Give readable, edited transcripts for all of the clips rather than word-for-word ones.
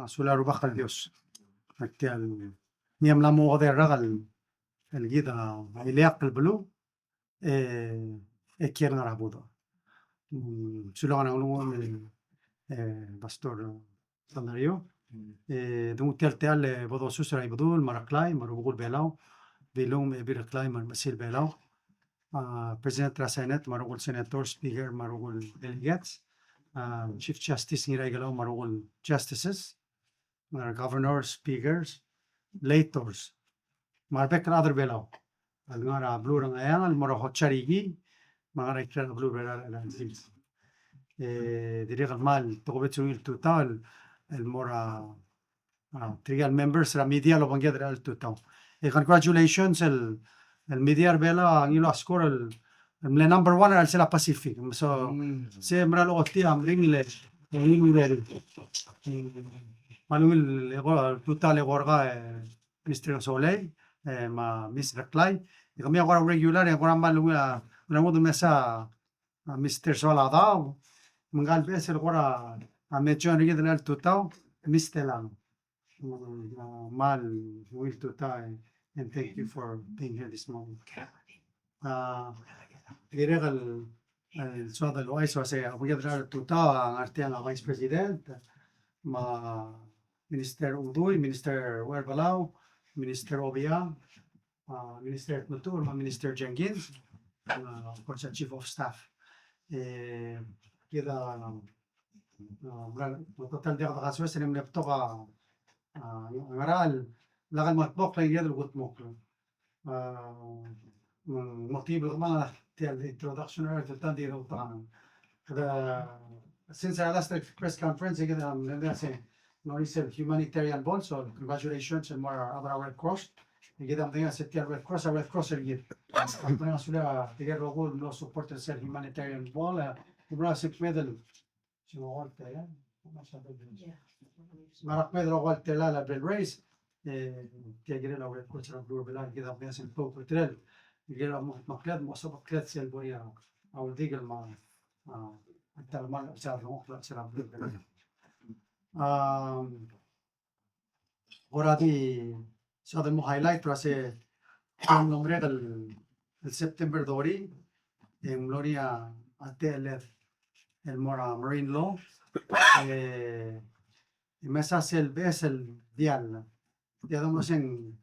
sularu bakal Dios. Aktial niam lamu ode ragal el gida iliak el blu kier ngarabudo. Sulangan ang pastor Sanario. Dumutel teal bodo susra ibudul maraklay marugul belau bilum biraklay marmasil belau. President Rasenet marugul senator speaker marugul delegates. Chief Justice niraigalau marugul justices. Governors, speakers, lators. Marbek other belau. Almara blue rang ayang almara hotcharigi mga rektor blue belau zils. Direct mal tokobetsuil total almora trial members la media lo bangia al total. Congratulations el media bela angilo score el number 1 al sela Pacific. So se mra lo tia amringle Manuel total gorga Mr. Soleil ma Miss Reclay y kami agora regular y agora mal una modo mesa Mr. Solada mengal bes agora a mecho ni del total Mr. mal will total and thank you for being here this morning. Diregal el suado lo hizo hace voy a dar total artean a vice president ma Minister Uduy, Minister Palau, Minister Obia, Minister Nutur, Minister Jenkins, of course, Chief of Staff. Kita total dia kata kasih saya melihat toka ngaral lagan matbok lagi dia lugut mok. Motif berkemana tiada introduction tentang dia utang. Since our last press conference, kita mendengar it's a humanitarian bond, so congratulations and more other Red Cross. Kita mendengar setiap Red Cross lagi. Mereka sudah tiga rogol no support el humanitarian bond. Mereka sip medal. Semua orang ya. Marak medal rogol tela la bel race. Tiga la Red Cross la blue belan kita mendengar sip popo trail. Kita maklad muasab maklad sel boya. Awal digal ma. Talman sel rogol sel blue belan. Ora di sada mo highlight rase ang nombre del September dori en gloria ate el mora marine law mesa el bes el dial ya damos en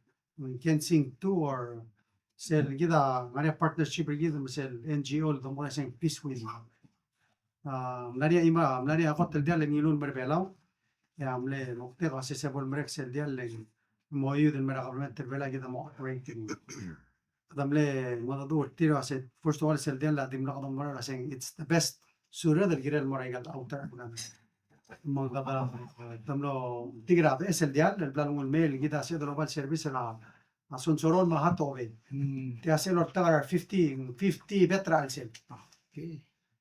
Kensing 2 or sel gida ngare partnership gida sel NGO damos en peace with mlaria akot el dial ngilun berbelau amle nokte kasi se bol merek sel dia le moyu del mera government vela kita mo rating damle madadu tiro ase first of all sel dia la dimla kadam mara saying it's the best sura del girel mora igal outer magaba damlo tigra es el dia el plan un mail kita se global service la asun soron ma hatobe te hace lo tagar 50 betra al sel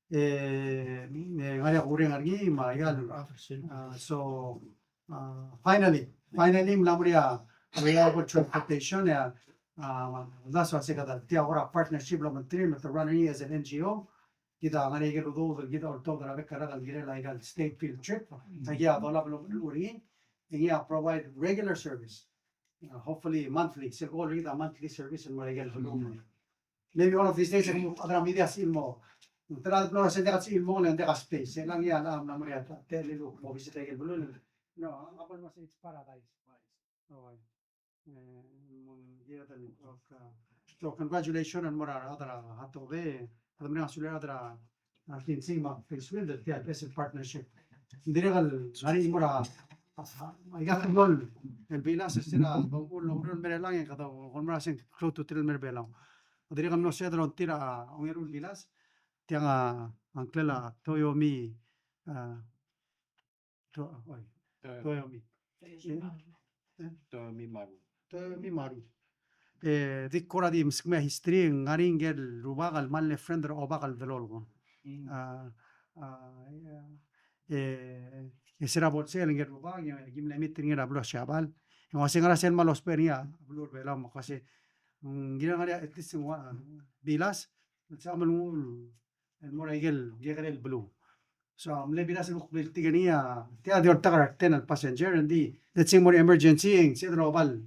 ngari kuring argi ma igal so finally mlamria reliable transportation ya that's what I said that the our partnership lo mentri with the running as an NGO kita ngari igal do kita orto dara bekara dal gire la igal state field trip ya dola lo uri ya provide regular service hopefully monthly se go read a monthly service and igal maybe one of these days adra media silmo Tras lo se dekat si ilmo lang dekat space. Lang yan na Maria tell you mo visit el bulun. No, apa mas it's paradise. Okay. So congratulations and more other hatobe. Adamnya sudah ada akin sima Facebook the best partnership. Diregal hari mura igat gol el bilas sila bangul nombrol merelang yang kata kon marasin close to 3 merbelang. Diregal no se dron tira ongerul bilas. Tiang angkela Toyomi Maru di kora di mskme history ngaringel rubagal malle friend obagal velolgo esera bolsel ngel rubag gimle mitin ngera blo shabal ngase ngara sel malos peria blur vela mo kasi ngira ngara at least bilas samal el mora igel el blue So amle bilas luk tigania tia dior takar ten al passenger and let's say more emergency ing se robal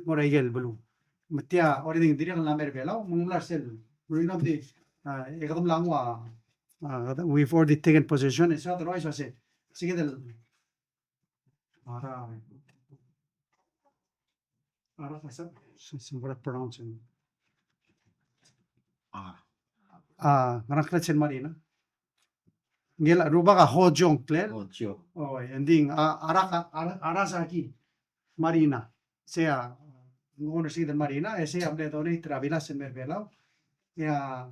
more igel bulu matia already diri ang lamer belaw munglar sel ruin of the ekadum langwa we've already taken possession is otherwise was it sige del ara kasa simple pronouncing ngaraklet sen marina ngel ruba ka hojong clear oh ending arasa aquí marina sea owner sige del marina ese amle doni travilas en merbelao ya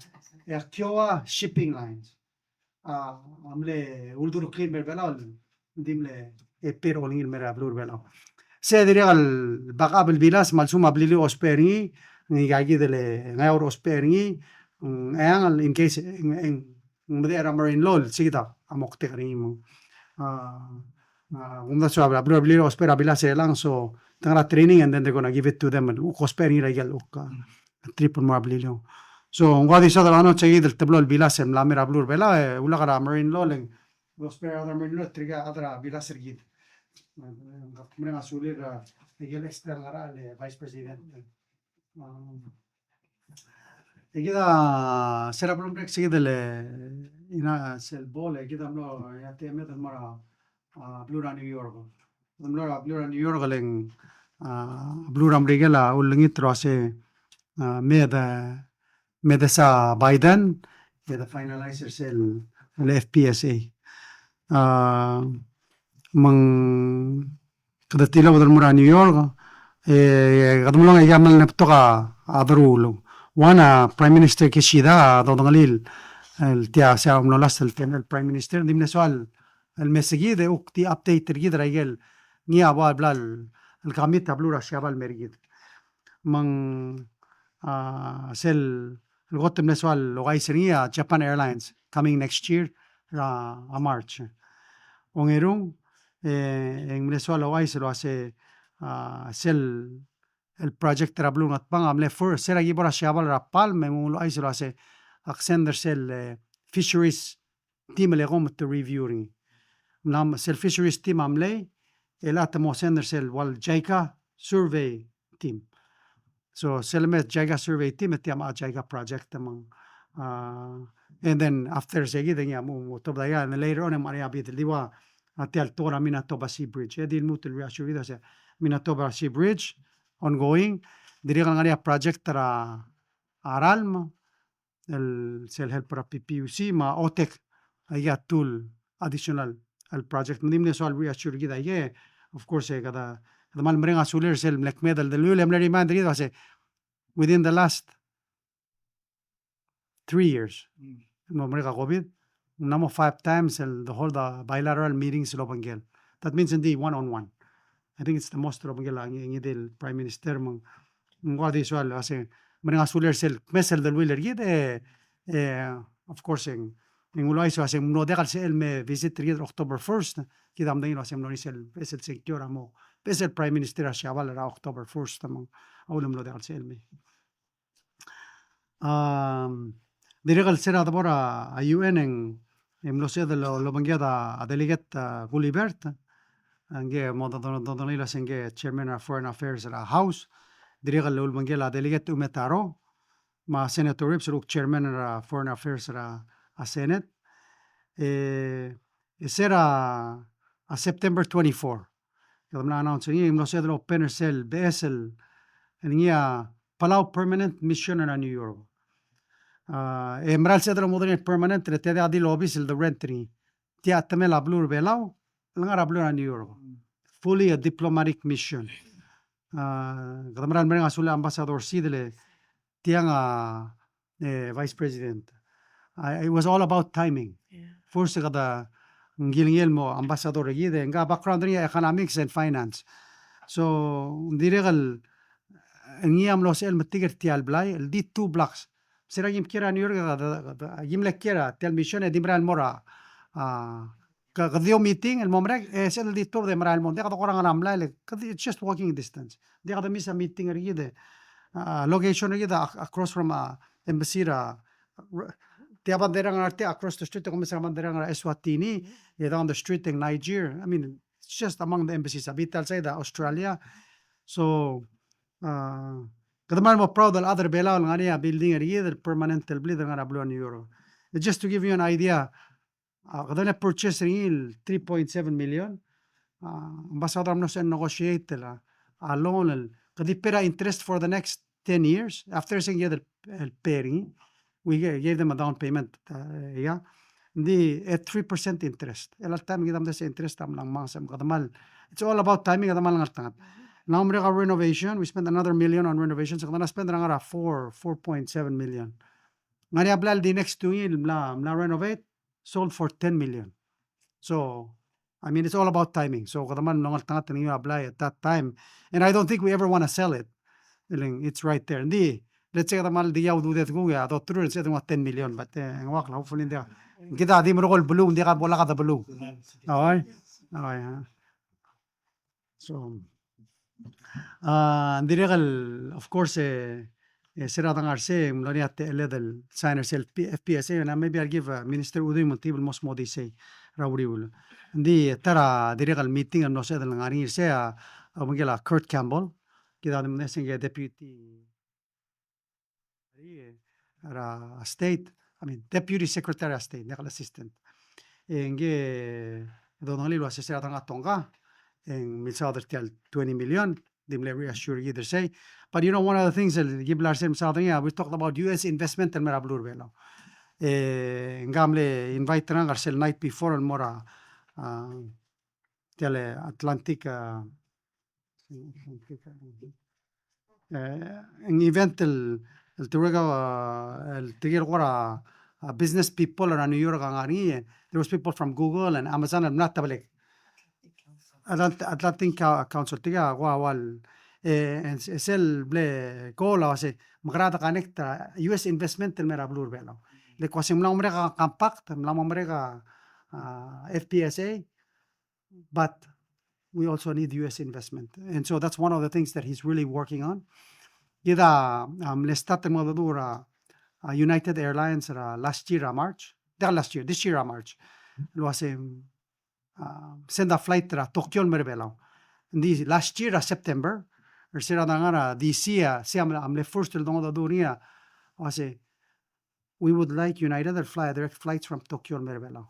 kioa shipping lines amle ulduru clean merbelao dimle pero ngil merablur belao se diria al backup el bilas malsuma blili osperingi ni gagi dele ngaur osperingi ang in case mudera marine lol sigita amok tekri mo umda so blur blili ospera bilas elang so tangara training and then they're gonna give it to them and osperingi regal triple more blili so ngadi sa dala no chegi del tablo el bilas em la mera blur bela ula gara marine lol ospera other marine lol triga adra bilas ergit Mena sulir el external el vice presidente. Egida será por un break sigue del ina sel bol egida mlo ya te met mara blura New York. Blura New York leng blura mrigela ulngi trose meda Biden the finalizer sel el FPSA. Mang kadatila wadal mura New York kadumulong yamal neptoka adrulo wana Prime Minister Kishida dodongalil el tia sa umnolas el Prime Minister dimne soal el mesegid ukti update tergid raigel ni abal blal el kamit ablura shabal mergid mang sel el gotem soal logaisenia Japan Airlines coming next year a March ongerung en Venezuela hoy se lo hace el project trablung at pang amle for sera gibora shabal rapal me lo ay se lo hace accender sel fisheries team le gom to reviewing nam sel fisheries team amle elat mo sender sel wal JICA survey team so selmet JICA survey team et yama JICA project among and then after segi then ya mo to daya and later on maria bit liwa Atel Tora Minatoba Sea Bridge. Edil mutil reassurida se Minatoba Sea Bridge ongoing. Dirigan ngania project tara aralma el sel help para PPUC ma OTEC aya tool additional al project. Ndimne so al reassurida ye of course kada mal mrenga suler sel black medal del lule amle remind rida se within the last 3 years. No mrenga COVID number 5 times the whole the bilateral meetings lobangel. That means indeed one-on-one. I think it's the most lobangel ang del Prime Minister mong ngwadi sual kasi mga suler sel mesel del willer gid of course ng ulay so kasi no dekal sel me visit gid October 1st kidam dingin kasi no sel sel secure mo sel Prime Minister shabal ra October 1st mong awlam no dekal sel me direkal sera dabora a UN en lo sé de lo bangiada a delegate Gulibert ange moda donila senge chairman of foreign affairs at house dirigal lo bangiala delegate umetaro ma senator rips chairman of foreign affairs at a senate será a September 24 kadamna announce ni lo sé de lo penersel besel niya Palau permanent mission in New York Emral se dalo modern permanent le te adi lobis el the rentry ti atamela blur belau ngara blur New York fully a diplomatic mission kadamral menga sula ambassador sidele tianga vice president it was all about timing first kada ngilngel mo ambassador gide nga background ni economics and finance so diregal ngiam los el matiger tial blay el di 2 blocks Sera yim kira New York yim le kira tel mission e dimral mora kadio meeting el momrek sel di tour de mral mon de ka korang ramla le it's just walking distance de ka misa meeting ergide location ergide across from embassy Tia bandera ngarte across the street kung sa bandera ng Eswatini, down the street in Niger. I mean, it's just among the embassies. Abital sa Australia. So, kadamay mo proud al other belaw nga niya building area the permanent building nga na euro. Just to give you an idea, kadamay purchase rin 3.7 million. Ambassador no sa negotiate la loan kadipera interest for the next 10 years. After saying the pairing, we gave them a down payment. Yeah. Hindi at 3% interest. Elat time kita sa interest tam lang mga kadamal. It's all about timing kadamal lang tangat. Now we renovation, we spent another $1 million on renovations. So kadana spend nga 4.7 million. Ngani ablal the next 2 years mla renovate sold for 10 million. So I mean, it's all about timing. So kadaman nongal tangat ninyo apply at that time. And I don't think we ever want to sell it. It's right there. Hindi, let's say kadamal di yaw do that kung ya, to true say 10 million, but ngwak la hopefully hindi. Kita di mo rokol blue, hindi ka bola ka blue. Okay? Okay, ha. So of course Sirata Ngarse, Mloniat level signers FPSA, and maybe I'll give Minister Uday Montibel most modi say Rauriul. Di tara direct meeting and no said lang ari say Miguel Kurt Campbell, kita naman nesing deputy state, I mean deputy secretary of state, nakal assistant. Nge donali lo Sirata Ngatonga, and Milsader tell 20 million. They reassure either say. But you know, one of the things that we talked about US investment and Merablur Velo. Ngamle invite Rangarsel night before and Mora tele Atlantic an event el Tigre business people around New York. There was people from Google and Amazon and not tabalik. Atlantic Council tiga wal sel ble kola wase magrada connecta US investment el merablur belo le kwasi mlang mereka compact mlang mereka FPSA, but we also need US investment, and so that's one of the things that he's really working on. Ida lestat modura United Airlines last year March, this year March was send a flight to Tokyo merbelaw. Di last year September, or sira nga this year, amle first el dongo dunia, wase we would like United to fly direct flights from Tokyo merbelaw.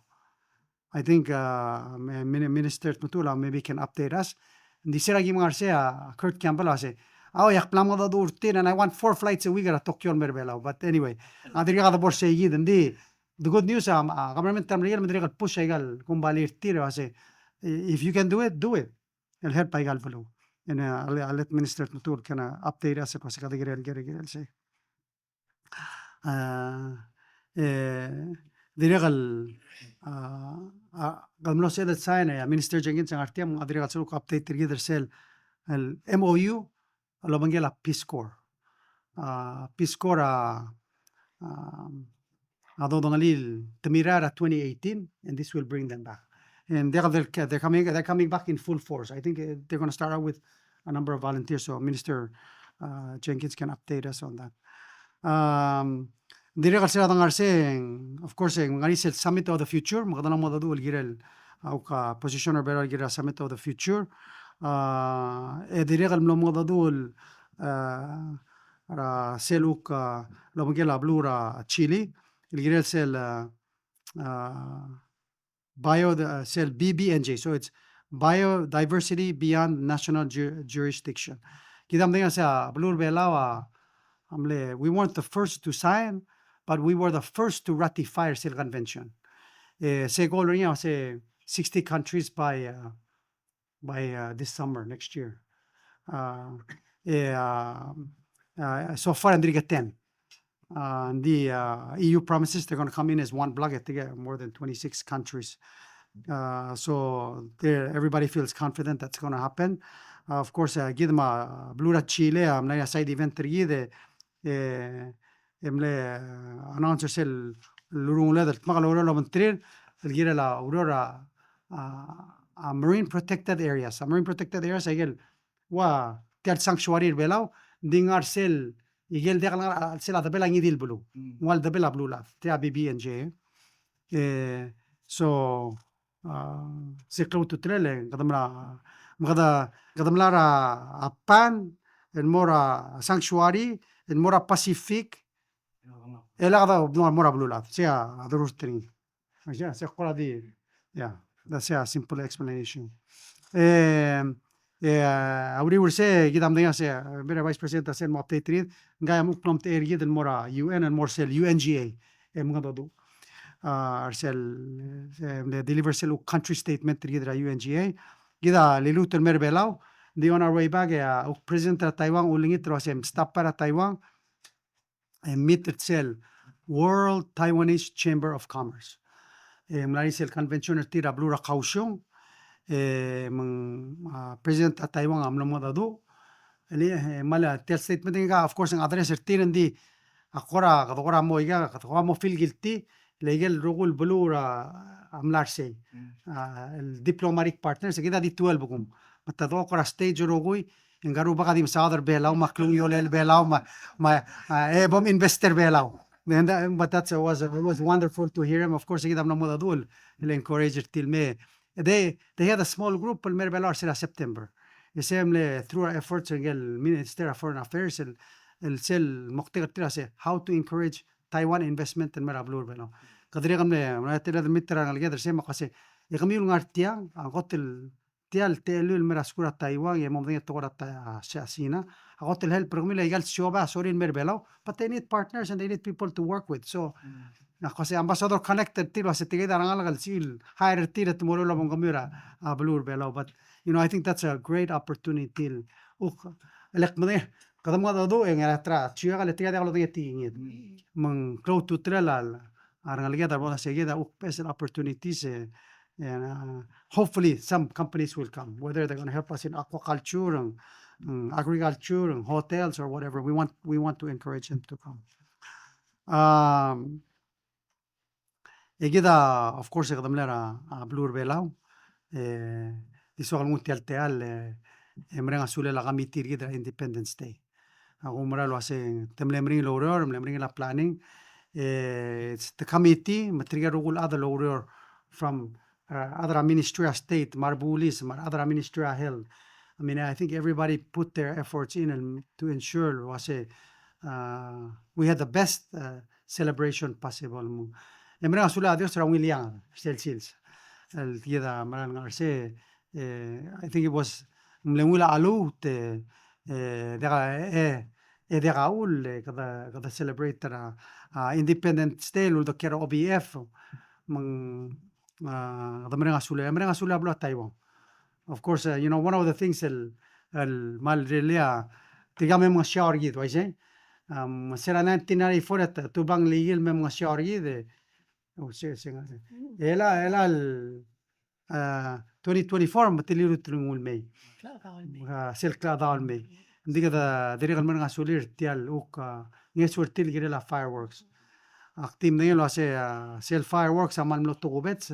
I think Minister Matula maybe can update us. Di sira gimngar siya Kurt Campbell wase yak plamo da durtin, and I want 4 flights a week at Tokyo merbelaw. But anyway, adiri ka da borse yid ndi. The good news government real madrigal push igal kung balir tiro kasi if you can do it, do it. It'll help igal follow. And I'll let Minister Tutur can update us kasi kadigirel say. Dirigal galmlo said that sign Minister Jenkins ang artiam adirigal suluk update together sel el MOU alobangela Peace Corps. Peace Corps Adonalil Tamirara 2018, and this will bring them back. And they're coming back in full force. I think they're going to start out with a number of volunteers. So Minister Jenkins can update us on that. Direkal sila tangar saying, of course, ngarisel Summit of the Future. Magadalang mo dadu girel au ka positioner beral girel Summit of the Future. Direkal mo dadu seluk lomagela blura Chile. Il sel cell BBNJ, so it's biodiversity beyond national jurisdiction. Kita mendengar sa blur belawa we weren't the first to sign, but we were the first to ratify the convention. Say goal niya say 60 countries by this summer next year. So far andri get 10. The EU promises they're going to come in as one block to get more than 26 countries. So everybody feels confident that's going to happen. Of course, give them a Blura Chile, a side event the announcer sel lurung leather, Magaloro Montreal, get la Aurora marine protected areas. Marine protected areas, I get wa sanctuary below, dingar sel igel de lang sila da belang idil blue wal da bela blue la tia BB&J so siklo to trele kadamlara apan and mora sanctuary and mora pacific ela kada mora blue la sia adurustring sia kola di yeah that's a simple explanation Auri urse gidam denga se bera vice president sen mo update rid ngaya muk prompt air gid and mora UN and more sel UNGA mga do arsel the deliver sel country statement gidra UNGA gida liluter merbelau di on our way back president of Taiwan ulingit rosem stop para Taiwan and meet sel World Taiwanese Chamber of Commerce mlani sel convention tira blura caution president at Taiwan am mo dado ali mala tel statement nga of course ang address tiran di akora mo iga mo feel guilty legal rugul blura amlar say el diplomatic partners kida di 12 bukum matado kora stage rugui ngaru baka dim saudar belaw maklung yolel belaw ma bom investor belaw but that was wonderful to hear him. Of course, kida mo dadul el encourage till me they had a small group el merbelar sila September يسمى through our efforts el Minister of Foreign Affairs el sel مقتقد ترى say how to encourage Taiwan investment in merablur beno kadri gamle na tela mitra ngal gather sema qase yagmil ngartia agotel tial telul meraskura Taiwan ye momdin togora ta sina agotel help programila igal shoba sorin merbelo but they need partners and they need people to work with so Jose ambassador connected tiro se tigay darangal sil hire tiro tomorrow lo mongomira blur belo but I think that's a great opportunity elek mane kadam ga do en atra chiga le tiga lo de tingit mang cloud to trelal arangal ga da bona seguida special opportunities and hopefully some companies will come whether they're going to help us in aquaculture and agriculture and hotels or whatever we want to encourage them to come Egida, of course, kadamlera blur belau. Diso algun teal emrenga sule la gamitir gida Independence Day. Agumra lo hace temlemring loror, temlemring la planning. It's the committee, matriga rugul other loror from other ministry of state, marbulis, other ministry of health. I mean, I think everybody put their efforts in and to ensure we had the best celebration possible. Emra sula Dios era William Sels el tieda maran arse I think it was mlemula alu te de Raul kada celebrate Independence Day lo kera OBF mang emra sula blo Taiwan of course one of the things el mal relia tigame mo shower gid waise sera 1994 tu bang ligil me mo shower gid ela el 2024 matiliru trungul may sel kladal may ndiga da dirigal man ngasulir tial ngesur til girela fireworks actim nelo hace sel fireworks amal mlotto gubets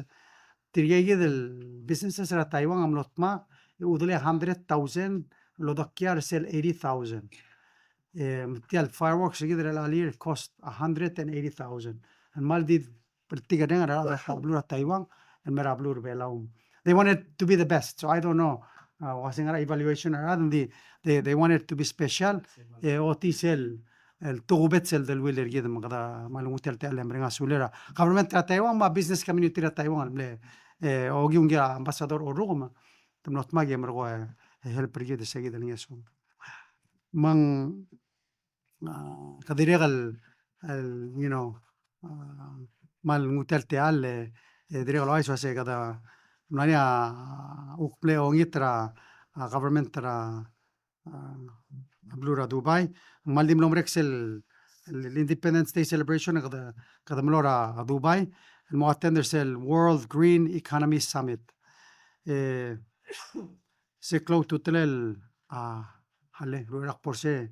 tirgege del businesses ra Taiwan amlotma udule 100,000 lo dokiar sel 80,000 tial fireworks girela alir cost 180,000 and mal did Taiwan and Merablur Belaum. They wanted to be the best, so I don't know. Was in evaluation or they wanted to be special. Otisel el tugubetsel del willer gid magada malumutel tele mrenga sulera. Government Taiwan ma business community Taiwan ble ogiunga ambassador orugma. Temnot magi mergo help gid seguid el yeso. Mang kadiregal mal ngutel teal dirego lo eso hace cada mania ukple ongitra government tra blura Dubai mal dim lomrex el Independence Day celebration cada mlora Dubai el mo attender el World Green Economy Summit se close to tel halle rurak por se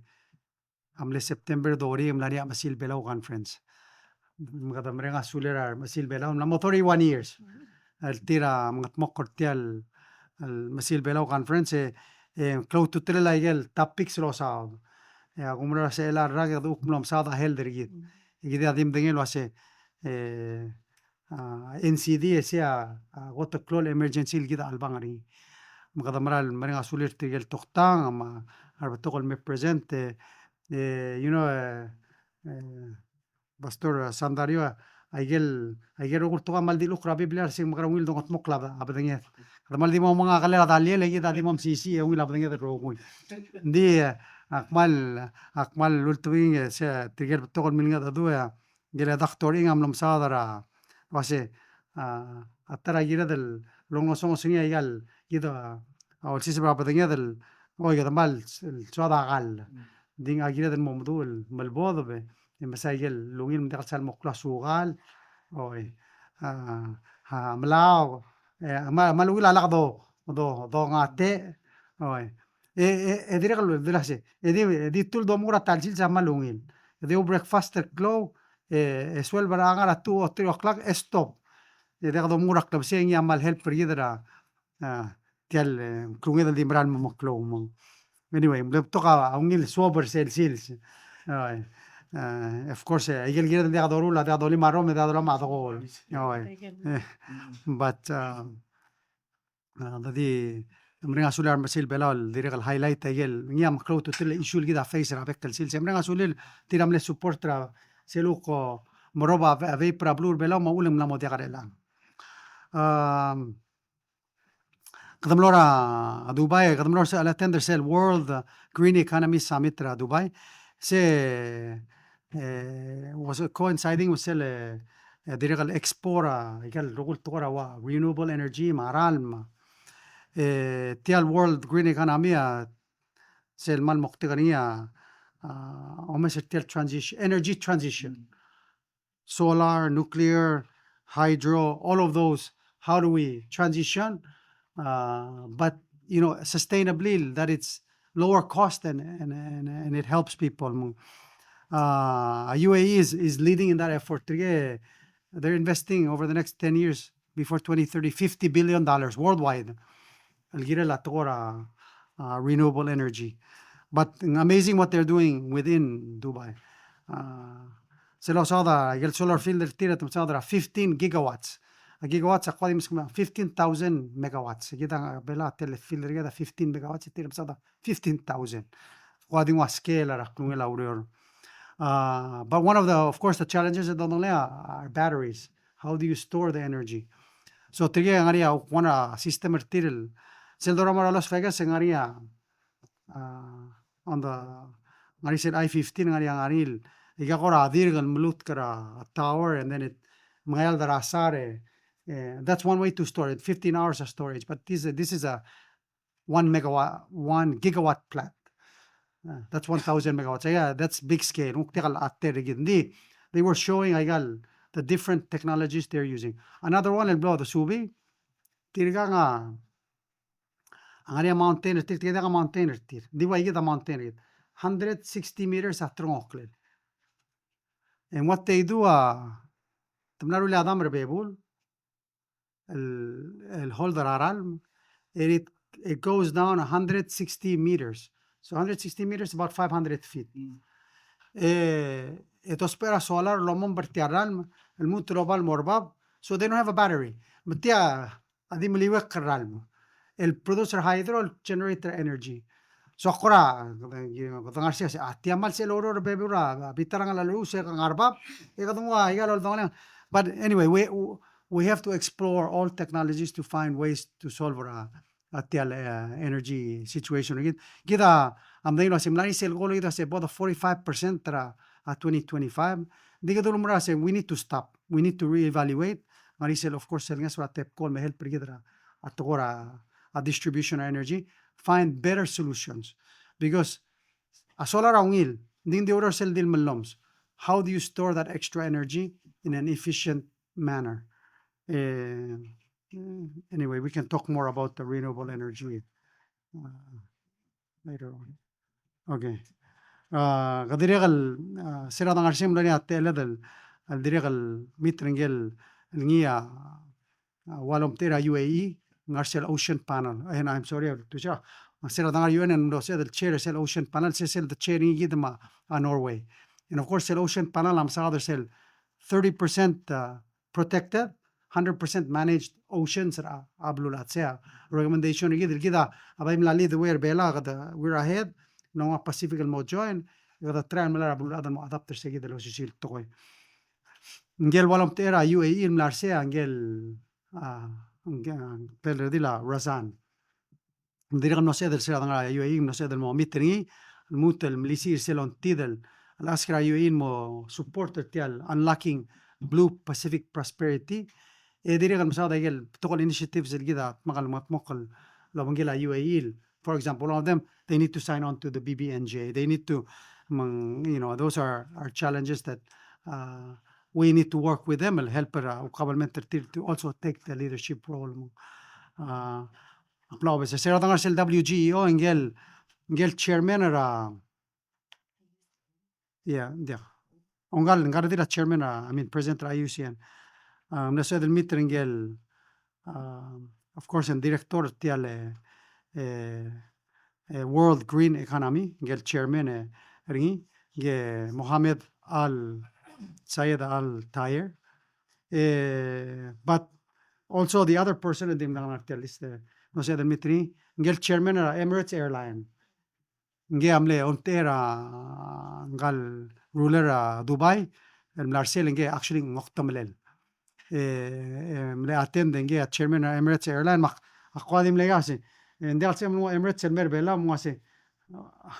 amle September dori mlania masil belau conference mga mrenga sulera masil belaw na motori 1 years al tira mga mokkortial al masil belaw conference close to tela igel topics lo sa ya gumra se ela rag du kumlam sada hel dergit igida adim dengel wase NCD sia water clone emergency gida albangari mukadamral maringa sulir tigel toktang ama arbetokol me presente Pastor Sandario aigel ugur toga maldi lukra biblia sing makara wil dongot mokla abadenge maldi mo mga kalera dalye lagi tadi mom sisi wil abadenge ro ngui di akmal lultuing se tigel tokol milnga dadu ya gele doctor ingam lom sadara wase atara gira del longo songo singi aigal gida awal sisi abadenge del oiga mal soda gal ding agira del momdu el malbodo be مسايل لوين مدخل سال مقلا سوغال اوي ملاو ما لوين على دو ngate اوي ادري قالوا دلاسي ادي تول دو مورا تالجيل زما لوين ادي بريكفاست كلو اسويل براغا 2 or 3 o'clock stop ادي قالوا مورا كلب سين يعمل هيلب يدرا تيال كلوين دي مرال مكلو anyway بتوقع اونيل سوبر سيلز اوي of course aigel gira de adoru la de adoli marro me de adola madogol but dadi mrenga sular masil belal direk highlight aigel ngiam clout til issue gida face ra bekkel sil mrenga sulil tiram le support tra seluko moroba ave pra blur belal ma ulem la modegarela قدم لورا دبي قدم لورا على تندر سيل وورلد جرين ايكونومي ساميت را دبي سي was coinciding with sel dirigal expora igal rogul tora wa renewable energy maralma tial world green economy sel mal muqtigania almost tial transition energy transition solar nuclear hydro all of those how do we transition but sustainably that it's lower cost and it helps people UAE is leading in that effort. They're investing over the next 10 years before 2030, $50 billion worldwide. Renewable energy. But amazing what they're doing within Dubai. Solar field 15 gigawatts. A gigawatts أقوى 15,000 megawatts. كده بلا تلفيل كده 15 megawatts 15,000. قادم scale رقم الأوريور. But one of of course, the challenges are batteries. How do you store the energy? So, one system arterial. Seldora Las Vegas, on the said I-15, tower, and then that's one way to store it. 15 hours of storage. But this is a 1 gigawatt plant. That's 1,000 megawatts. Yeah, that's big scale. They were showing the different technologies they're using. Another one, the Subi. Mountain. The mountain. 160 meters at Tronokle. And what they do, it goes down 160 meters. So 160 meters, about 500 feet. Etospera solar lomon bertiaralm, el mutrobal morbab. So they don't have a battery. Matia adimliwek karalm. El producer hydro, el generator energy. So akora, Garcia says, Tiamal sel order bebura, bitarang la luz, arbab, but anyway, we have to explore all technologies to find ways to solve energy situation. Kita amdaino simlani sel goal ito say about 45% at 2025. Diga dulu mura say we need to stop. We need to reevaluate. Marisel of course selngas wa tep call me help pergidra atogora a distribution of energy, find better solutions because a solar angil din the order sel dil maloms. How do you store that extra energy in an efficient manner? Anyway, we can talk more about the renewable energy later on. Okay. Gadirigal sira dangar sim lani atela del aldirigal mitringel ngia walom tera UAE ngarsel ocean panel. And I'm sorry to say sila dangar UN and sila the chair sila ocean panel sila the chair ni gidma Norway. And of course sila ocean panel am sa other sila 30% protected, 100% managed oceans ra ablulat siya. Recommendation ni gida abay mlali the way bela kada we're ahead no Pacific mo join kada try mala ablulat mo adapter siya gida lo sisil tokoy. Ngel walam tera UAE mlarse angel perdila Razan. Dirigam no seder sila danga UAE no seder mo mitringi mutel mlisir selon tidel alaskra UAE mo supporter tial unlocking blue Pacific prosperity dirigam masada gel tokol initiatives gida magal matmokal lo bangela UAE for example one of them they need to sign on to the BBNJ they need to those are challenges that we need to work with them and help to also take the leadership role Palau bese sera dangar sel WGEO ngel chairman era ongal dira chairman I mean president IUCN nasa del meeting ngel of course en director tial World Green Economy ngel chairman ringi ge Mohammed Al Sayed Al Tayer but also the other person in the list no sé del meeting ngel chairman era Emirates Airline nge amle ontera ngal ruler Dubai el mlarsel nge actually ngoktamlel mle attend nge chairman Emirates Airline mak aqwadim le yasi ndal sem Emirates el merbela mo ase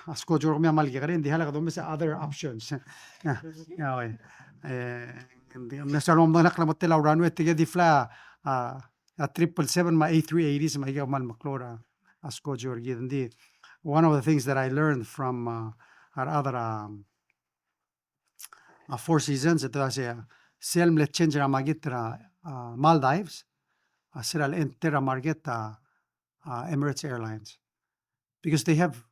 asko jorgme amal garen di hala gadom other options ya way nasalom nakla motela runway tige di fla a 777 ma A380s ma iga mal maklora asko jorgi ndi one of the things that I learned from our other Four Seasons it was selm le change magitra Maldives seral entera margeta Emirates Airlines because they have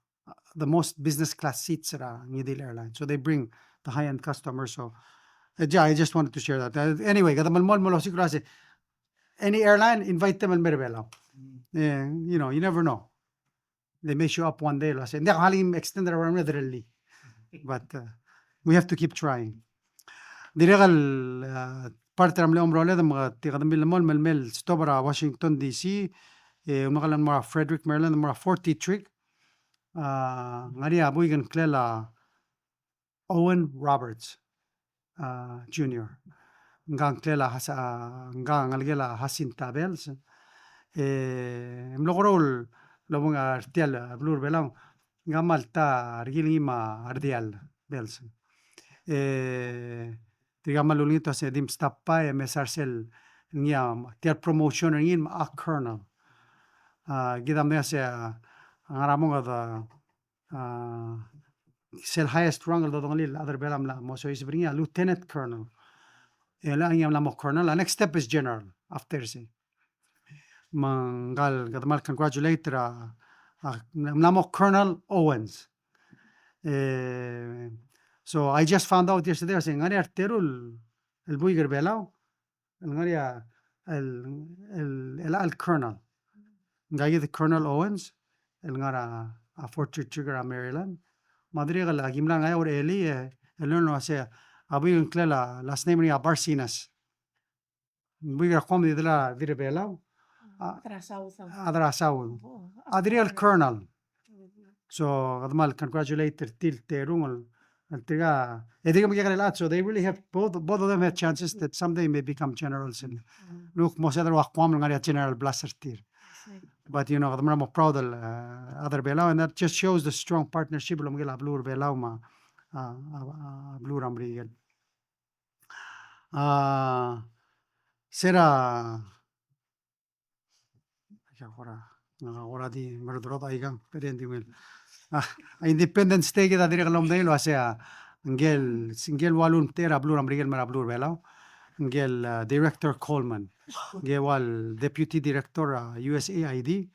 the most business class seats at Nidil Airlines so they bring the high-end customers so I just wanted to share that anyway any airline invite them al merbela you never know they may show up one day hindi ako haling extend around literally but we have to keep trying diregal parte ramle omrole da mga tigadam bilmol melmel stobara Washington DC umakalan mga Frederick Maryland mga 40 trick ngari abuigan klela Owen Roberts Jr. ngang klela ngang algela Jacinta Bells mlogorol lo mga artial blur belang ngamal ta argiling ma ardial Bells tigamal ulito se dim stappa mesarsel ngiam tiar promotion ngin ma colonel gidam ne se ngaramong da sel highest rank do donglil other belam la mo so is bring a lieutenant colonel ela ngam la mo colonel the next step is general after se mangal gadmal congratulate namo Colonel Owens so I just found out yesterday saying ngari arterul el buiger belao ngari el colonel ngagi the Colonel Owens el ngara a Fort Trigger Maryland madri gal gimla ngai or eli elno se abuigen klela last name ni Barcinas buiger comedy de la dire belao adrasaw adriel Colonel so gadmal congratulate til terung Antiga, so they really have both of them have chances that someday may become generals and look most other general blaster tier. But I'm more proud of other Belau, and that just shows the strong partnership blue Belau ma blue Ramrigel. Sera ahora di merdrota aigan perendimel. Independence Day kita diri kalom dahil wasya ngel walun tera blue Ramrigel mara blue Belau. Ngel Director Coleman, ngel Deputy Director USAID,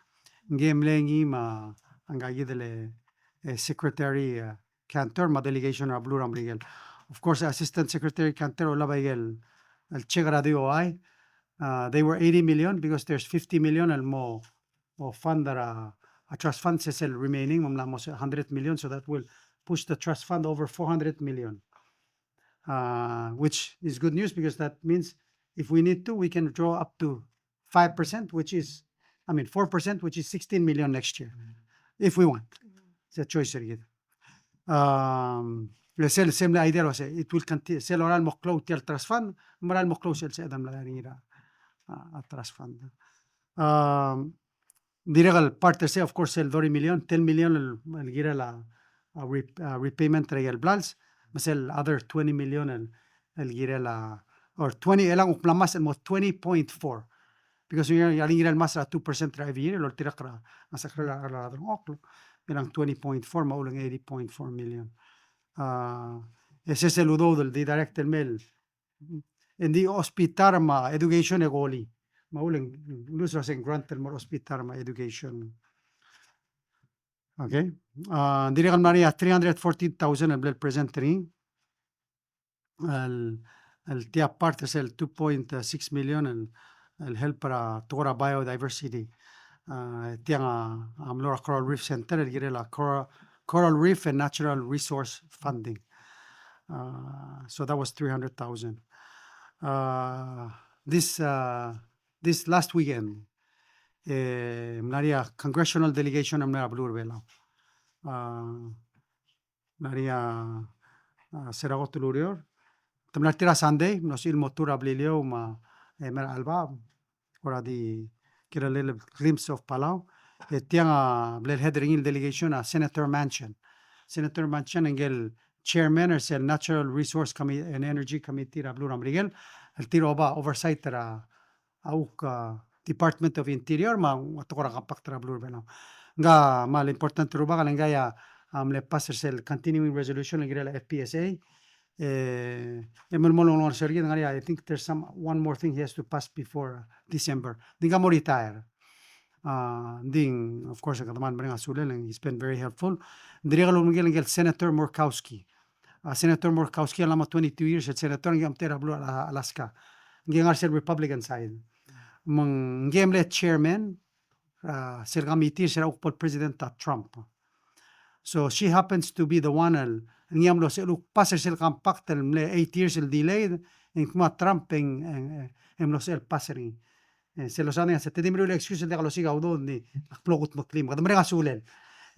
ngel mlengi ma angagidele Secretary Cantor ma delegation of Blue Ramrigel. Of course, Assistant Secretary Cantor olabaigel el chegradio they were 80 million because there's 50 million el mo fundara a trust fund sesel remaining mamlamos 100 million, so that will push the trust fund over 400 million, which is good news because that means if we need to, we can draw up to 5%, which is, 4%, which is 16 million next year, if we want. It's a choice. Same idea was it will continue. Sell oral mo close till trust fund, moral mo close sa adam la nira trust fund. Diregal part say of course sell 30 million, 10 million el gira la repayment regal blals, masel other 20 million el gira la or 20 elang uklamas el mo 20.4 because we are gira el mas 2% every year lo tirakra masakra la oklo elang 20.4 maulang 80.4 million. Ese es el udo del direct el mail en di hospital ma education e goli maulang lose was grant el hospital ma education. Okay, direct Maria 314,000 el bill presenting el tia parte es el 2.6 million el help para tora biodiversity tiang amlora coral reef center el gire la coral reef and natural resource funding. So that was 300,000. This last weekend, Maria congressional delegation amna blur vela. Maria Seragot Lurior. Tamnatira Sunday, nos il motura blilio ma mer alba ora di get a little glimpse of Palau. Tiang bled heading delegation a Senator Manchin. Senator Manchin engel chairman or sel Natural Resource Committee and Energy Committee ra blur amrigel. El tiro ba oversight ra auk Department of Interior ma atokora kapak tra blur bena. Nga mal important ruba kalengaya le passer sel continuing resolution engel FPSA. I think there's one more thing he has to pass before December. Dinga mo retire. Ding of course he's been very helpful. Senator Murkowski. Senator Murkowski alama 22 years at Senator Ngamtera Blue Alaska. Ngingar Republican side. Mang game chairman sir committee sir President Trump. So she happens to be the one ngiamlo se lu passer sel compact el 8 years el delayed en kuma Trump en lo sel passering se los años se te dimro le excuse de los sigaudo ni plogut motlim kada mrega sulen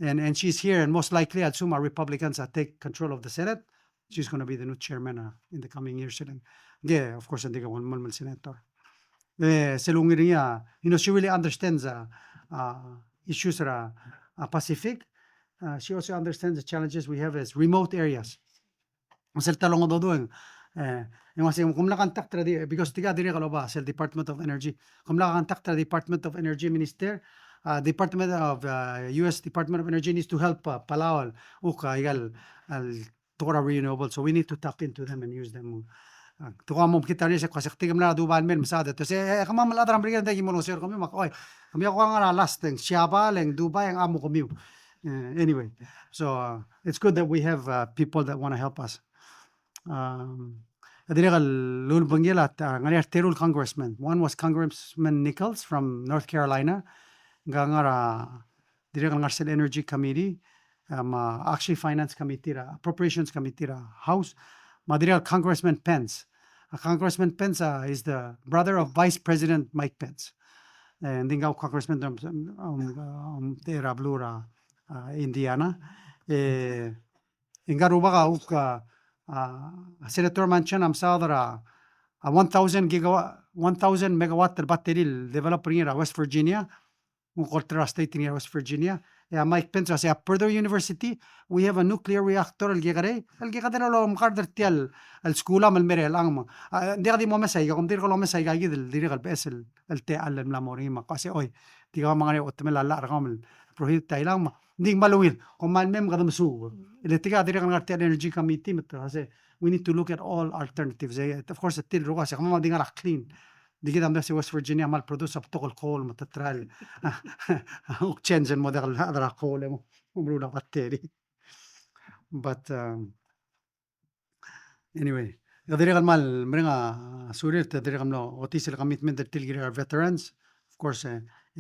and she's here and most likely I'll assume our Republicans take control of the Senate. She's going to be the new chairman in the coming years. Yeah, of course and diga one senator. Selungiria, she really understands issues are Pacific. She also understands the challenges we have as remote areas. Masel talong do doing because tiga dire kaloba sel Department of Energy. Kumla contact Department of Energy Minister. Department of US Department of Energy needs to help Palau igal al Tora renewable, so we need to tap into them and use them. Tuwa kita rin sa kasaktigam na duban men masada to say kamam ladram brigan dagi mo sir kami makoy kami ako nga last thing Siaba leng Dubai ang amo kami. Anyway, so it's good that we have people that want to help us. Congressman. One was Congressman Nichols from North Carolina. Energy Committee, actually Finance Committee, Appropriations Committee, House. Congressman Pence. Congressman Pence is the brother of Vice President Mike Pence. And then Congressman Indiana. Senator Manchin amsadra 1,000 megawatt battery developer in West Virginia. State in West Virginia. Mike Pence say at Purdue University we have a nuclear reactor el gigare lo mqarder tial el skula mal mere lang di mo mesay kom dir ko mesay gid dir gal bes el te al mlamori ma kasi oy tiga mga otmel la ragam prohibit tailang ma ding maluwil kom man mem gadam su el tiga dir gal ngarti energy committee met say we need to look at all alternatives. Of course til roga say kom ding ala clean دي كده عندنا West Virginia مال برودوس بتقول كول متترال وتشينج الموديل هذا كول ومرونا باتري but anyway غادي مال مرينا سورير تدري غملو اوتيس الغميت من تلقي veterans of course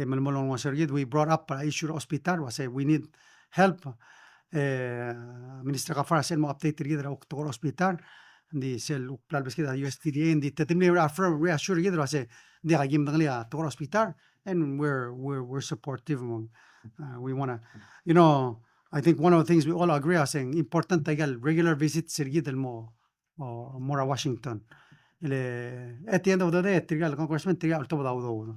malmolong wasargid, we brought up issue hospital, was say we need help. Minister Gafar sel mo update rigid ra to hospital. Di sel plal beskida USTDA di tetimli reassure rigid ra say di gagim dangli to hospital, and we're supportive. We wanna, you know, I think one of the things we all agree are saying important tagal regular visits rigid mo more Washington. At the end of the day, trigal congressman trigal to daw.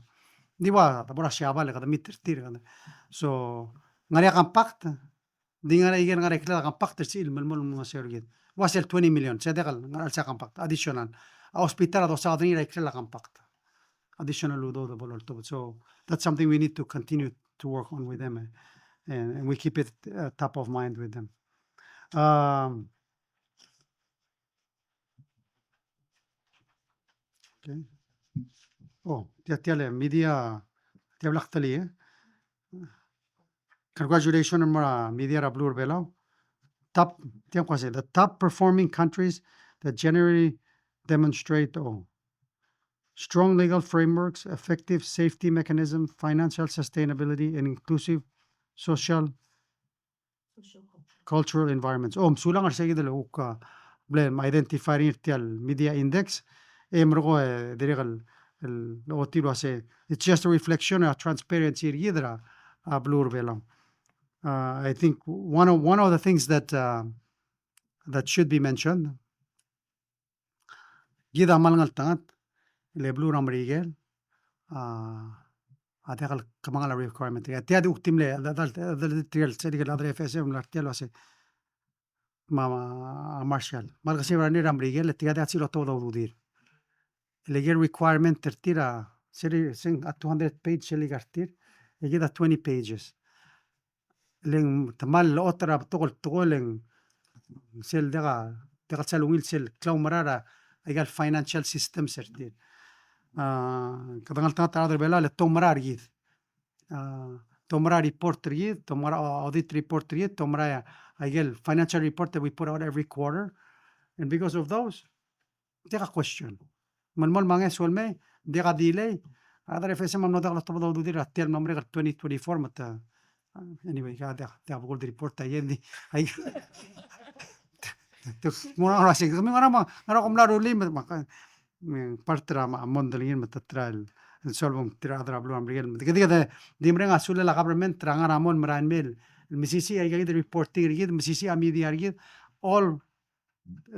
Di ba tabora siabal kada meter tir. So ngari compact di nga igen nga rekla compact sil malmol mo sergit. Wasel 20 million sedekal ngal sa compact additional. A hospital do sa adni rekla compact. Additional udo the bolol to. So that's something we need to continue to work on with them, and we keep it top of mind with them. Okay. Oh, tiale media tiablaqtali. Congratulations on media Rablur Belau. The top performing countries that generally demonstrate strong legal frameworks, effective safety mechanism, financial sustainability, and inclusive social cultural environments. Msulang arsayidal uka blem identifying media index. It's just a reflection of transparency yidra Blur Belau. I think one of the things that should be mentioned, gida malangal tangat le blue ramrigel atakal kamangala requirement ya tiad uktim le dal trial sediga ladre FSM lartial wase mama marshal malga rani ramrigel le tiad atsilo todo udir le requirement tertira seri sing at 200 page seli gartir gida 20 pages leng tamal otra togol sel daga salungil sel clau marara egal financial system sertir kadang tata adre bela le tomrar gid tomra report gid tomra audit report gid tomra egal financial report that we put out every quarter, and because of those take a question malmol manges walme dega delay adre FSM no dagla tobo do dir atel nomre 2024 mata anyway kada bugol report ayendi ay mura rasi kami ngara komla ruli maka partra mondalin matatra el solvum tira adra blu amrigel kedi di mrenga sule la government tranga ramon mran mel misisi ay gid reporting gid misisi media gid all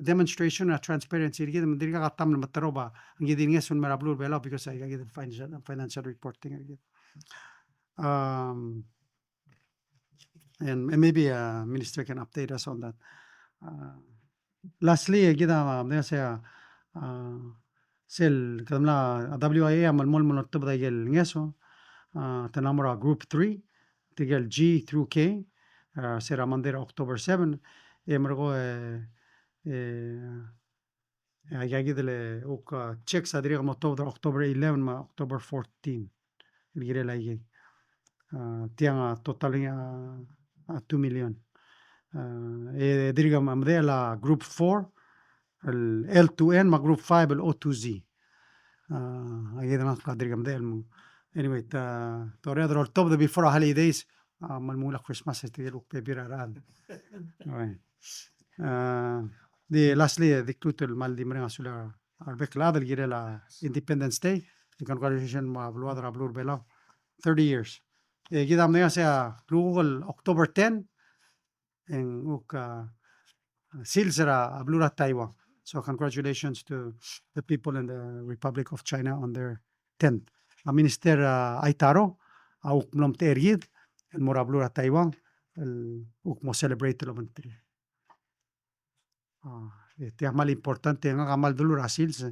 demonstration of transparency gid mdirga gatam mataroba gid ngesun mara blu bela because ay gid financial reporting gid and maybe a minister can update us on that. Lastly, كده بدنا سيل كلامنا WIA عمل مول مرتبط يجل نيسو تنامرا group 3 تجل G through K سير ماندير October 7 مرغو يجي له وك checks أدري مرتبط October 11 مع October 14 الجري لا يجي تيانا توتالين 2 مليون دريغا ممدي لا جروب 4 ال L2N مع جروب 5 ال O2Z ايضا نقدر دريغا ممدي anyway توري هذا التوب ده before holidays مالمولا كريسماس تيلو بيبيرا راد دي lastly ديكتوت المال دي مرينا سولا البيك لا الجيري لا Independence Day congratulations مع بلوادر بلور بلا 30 years كده عملنا سيا جوجل October 10 en silsera ablura Taiwan. So congratulations to the people in the Republic of China on their 10th. A minister Aitaro au mlom tergid el morablura Taiwan el mo celebrate lo mentri. Este es mal importante nga mal dolor asils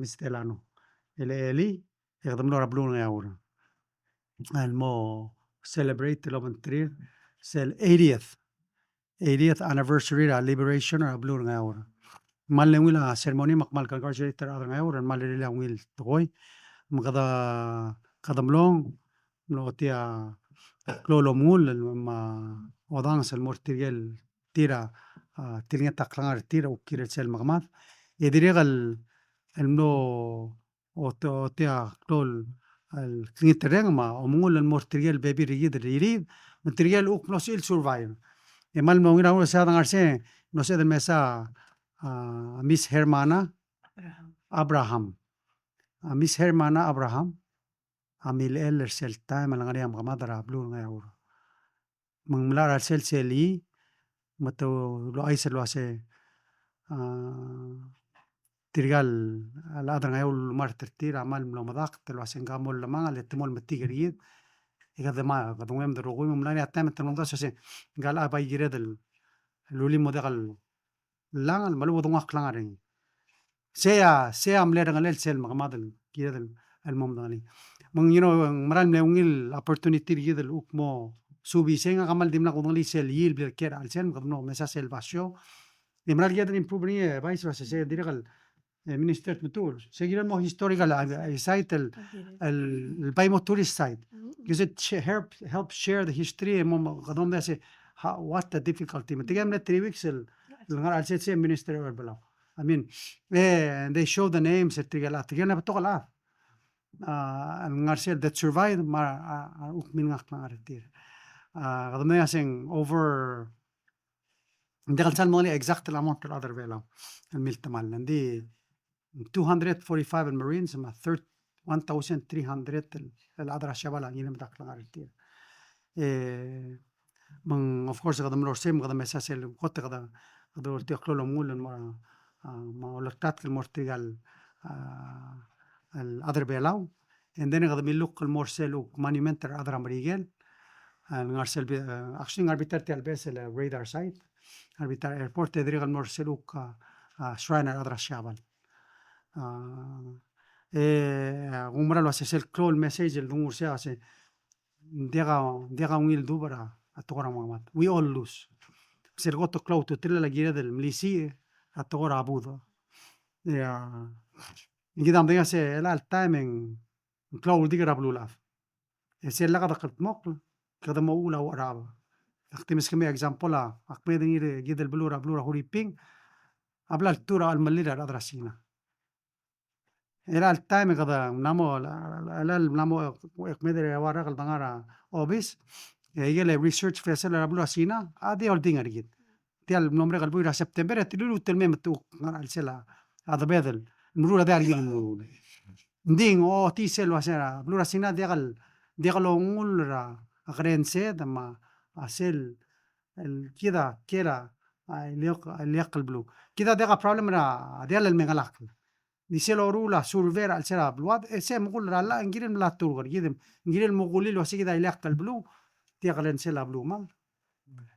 mistelano. El eli yaqdam lo rabluna ahora. El mo celebrate lo mentri sel 80th anniversary of liberation of blue ngaur mal wila ceremony makmal congratulate ra ngaur mal la wil toy magada kadamlong lotia klolo mul ma odans el mortigel tira tiringa taklangar tira ukir sel magmat yediregal el no o tia klol al ngitereng ma omungul al mortriel baby rigid ririd material uk no sil survive emal mo ngira mo sa dangarse no se del mesa Miss Hermana Abraham Miss Hermana Abraham amil el sel time al ngariam kamadara blue ngayur mangmlar sel seli mato lo ay lo ase tirgal al adran ayul martir amal lo madak te lo hacen gamol la manga le temol metigerid y cada ma cada uno de rogo y mlani atam te no se gal abay gire del luli modegal lang al malu bodong aklang aring sea amler ngalel sel mamadal gire del el mom dali mang maral me ungil opportunity gire del ukmo subi senga kamal dimna kudali sel yil bil kera al sen kadno mesa sel basyo imral gire improve ni vice versa se diregal minister betul. Seguir mo historical site el paimo tourist site. Because it helps share the history mo kadom da se what the difficulty. Tigam na 3 weeks el ngar al se minister or below. I mean, they show the names at tigala. Tigam na to kala. Ngar se that survived ma min ngak na artir. Kadom na sing over hindi kalsal mo ni exact amount of other below. El miltamal nandi 245 Marines ma 1,300 الأدرى شباب يعني مدخل عرفتي من of course قدام لورسيم قدام أساس القط قدام ارتيق له مول ما ولكتات المرتجال الأدرى بيلاو عندنا قدام يلوك المورسيل monument الأدرى مريجل نارسل actually ناربيتر تلبس الرادار سايت ناربيتر ايربورت تدري المورسيل shrine الأدرى شباب umra lo hace el crawl message el dungur se hace diga un il dubara atogora mamat we all lose ser goto cloud to tilla la gira del milisi atogora abudo ya gidam diga se el al timing cloud diga rablu laf se la qada qalt moq kada mo ula waraba اختمس كمية example أقبل نيجي جد البلورة هوري بينج قبل التورة المليرة الأدرسينا era el time kada namo namo ekmedere wara kal bangara obis yele research festival rablu asina adi all thing argit tial nombre kal buira september tilu telmem tu ngara al sela ada bedel mrura da argit ding o tisel wasera blura asina digal ongul ra agrense dama asel el kida liaq البلو كده دقة problem را ديال المغلاق dice lo rula survera al serab luad ese mugul rala ngirem la turgor gidem ngirem muguli lo sigida ilaq al blu tiaglen sela blu mal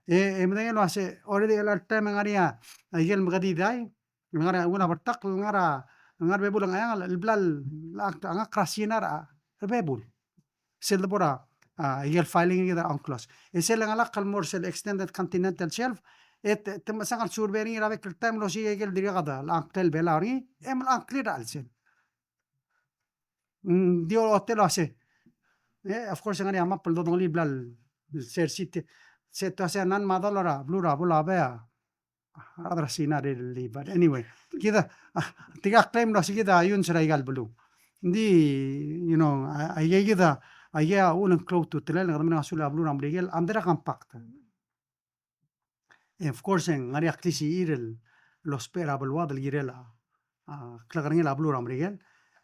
emdayen lo ase already el time ngaria ayel mgadi dai ngara una bartak ngar bebul ngayang el blal anga krasinara bebul sel bora ayel filing gida onclos ese la ngalaq al morsel extended continental shelf تم سانغال سوربيري رافيك التايم لو شي يقل ديري غدا الانكل بيلاري ام الانكل رالسن ديو اوتيل اسي of course ngani amma pol do li blal ser site set ase nan madolora blura bola bea adra sina li but anyway kida tiga claim no sigida ayun sera igal blue di ayya kida ayya ulen cloud to telen ngadamna asula blura ambrigel andera compact of course ngari aklisi irel lo spera balwad el girela klagarngi la blura amrigel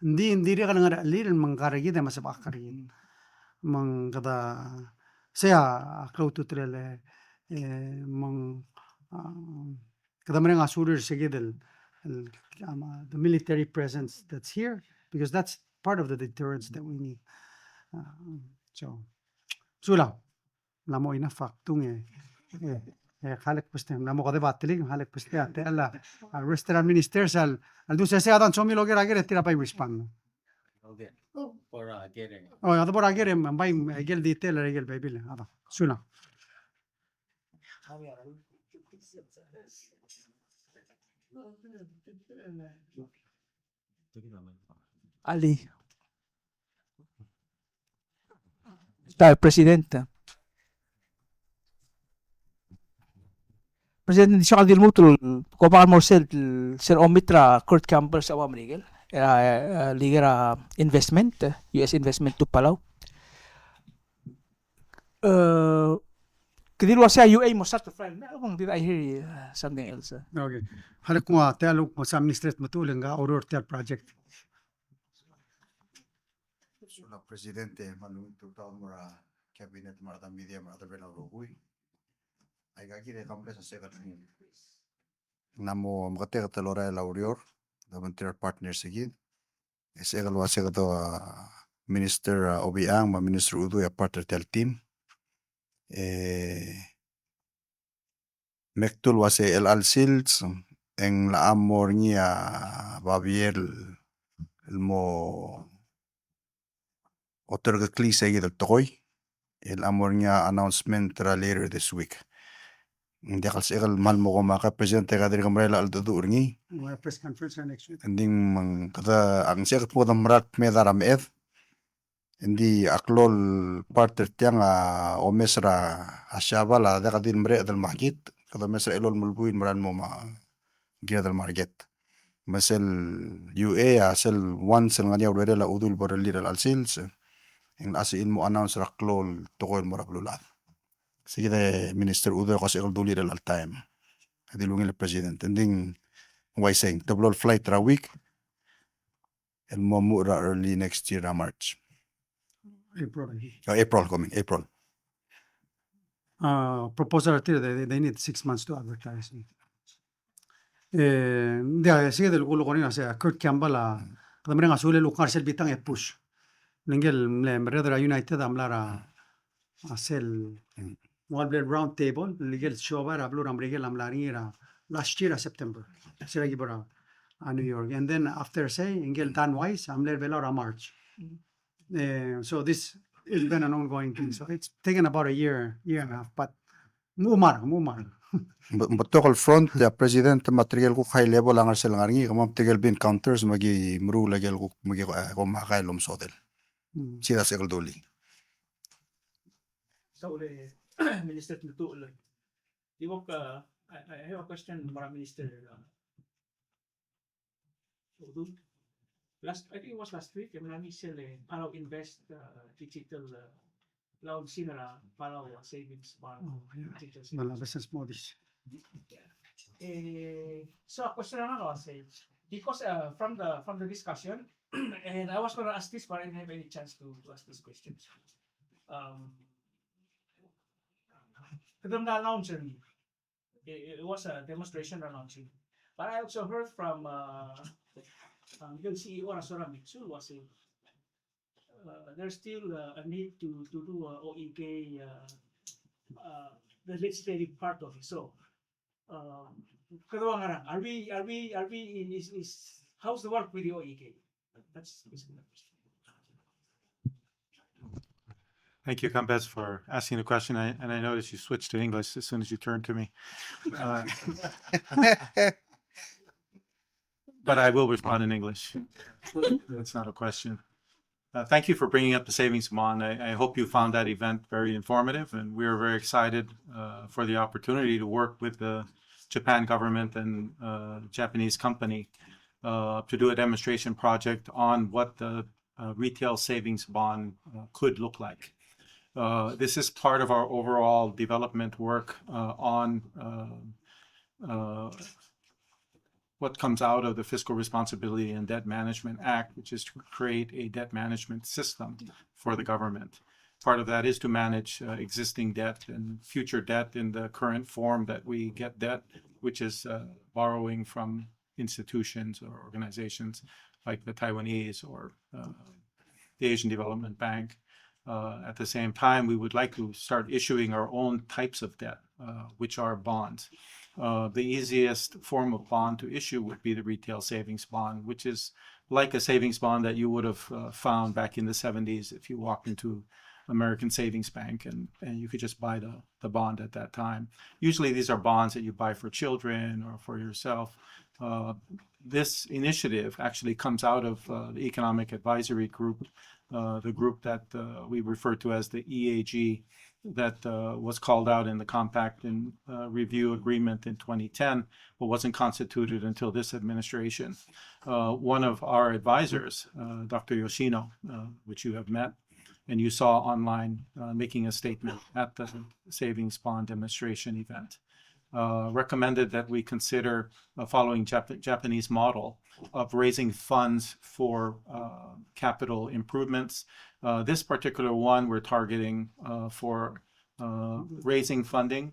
ndiri gal ngara lirel mangara gide masab akari mangada sea klautu trele mang kada mrenga surur segidel the military presence that's here because that's part of the deterrence that we need so sula lamo ina faktunge خالك بس نمو قد باتلي خالك بس تلا الريستوران مينسترز الدوسة سيادان سومي لو غير غير تيرا باي ريسبان هذا برا غير باي غير ديتيل غير باي بيل هذا سونا Ali está presidente Presidente di siya dilmutul ko pa mo sel Omitra Kurt Campbell sa Amerikel Liga investment, US investment to Palau. Kedilwa siya UA mo start to file. Did I hear something else? Okay. Halik ko nga, telo ko sa administrate matulang nga, order tel project. Sulla Presidente Manu tutau mura cabinet marata media marata bela rogui. Ai gaki de kampe sa sekat ni. Namo mkate kata lora laurior da mentir partner sigid. Esegal wase kata Minister Obiang ma Minister Udu ya partner tel team. Mektul wase el alsils en la amor niya Babiel el mo otorga kli seguido el toy el amor niya announcement later this week. Hindi kasi egal mal mo ko maka presidente ka diri kamrela al dudu ngi. May press conference next week. Ending mang kata ang siya po damrat me daram ed. Hindi aklol partner tiyang omesra asyaba la da kadin mre dal market. Kada mesra elol mulbuin maran mo ma gira dal market. Masel UA sel once nga niya urere la udul borali dal sales. Ang asiin mo announce raklol tokoy mo raklulat. Sige Minister Udo kasi el duli dal time. Adilungin el president. Ending why saying tablol flight ra week. El mo mura early next year March. April coming, April. Proposal they need 6 months to advertise. Sigue del gulo konina sa Kurt Campbell kadamre nga sule lukar sel bitang e push. Ningel mredra United amlara sel one blade round table ligel shobar ablur amregel amlarira last year September. Sila gibora New York, and then after say ingel Dan Wise amler velora March. So this has been an ongoing thing. So it's taken about a year and a half, but mumar. Batokal front the president material ko high level ang sel ngarngi kamam tigel bin counters magi mru lagel ko magi ko makay lom sodel. Sila segel doli. So Minister Tutul. I have a question para Minister Udu. I think it was last week, marami sila Palau Invest digital loan sinara Palau savings bond. Wala business models. So a question naman ako because from the discussion, and I was going to ask this, but I didn't have any chance to ask this question. The announcement, it was a demonstration announcement, but I also heard from yung CEO na Sora Mitsu was there's still a need to do OEK the legislative part of it. So are we is how's the work with the OEK? That's basically the question. Thank you, Campes, for asking the question. And I noticed you switched to English as soon as you turned to me. But I will respond in English. That's not a question. Thank you for bringing up the savings bond. I hope you found that event very informative, and we are very excited for the opportunity to work with the Japan government and Japanese company to do a demonstration project on what the retail savings bond could look like. This is part of our overall development work on what comes out of the Fiscal Responsibility and Debt Management Act, which is to create a debt management system for the government. Part of that is to manage existing debt and future debt in the current form that we get debt, which is borrowing from institutions or organizations like the Taiwanese or the Asian Development Bank. At the same time, we would like to start issuing our own types of debt, which are bonds. The easiest form of bond to issue would be the retail savings bond, which is like a savings bond that you would have found back in the 70s if you walked into American Savings Bank and you could just buy the bond at that time. Usually these are bonds that you buy for children or for yourself. This initiative actually comes out of the Economic Advisory Group the group that we refer to as the EAG that was called out in the Compact and Review Agreement in 2010, but wasn't constituted until this administration. One of our advisors, Dr. Yoshino, which you have met, and you saw online making a statement at the Savings Bond demonstration event, recommended that we consider following Japanese model of raising funds for capital improvements. This particular one we're targeting for raising funding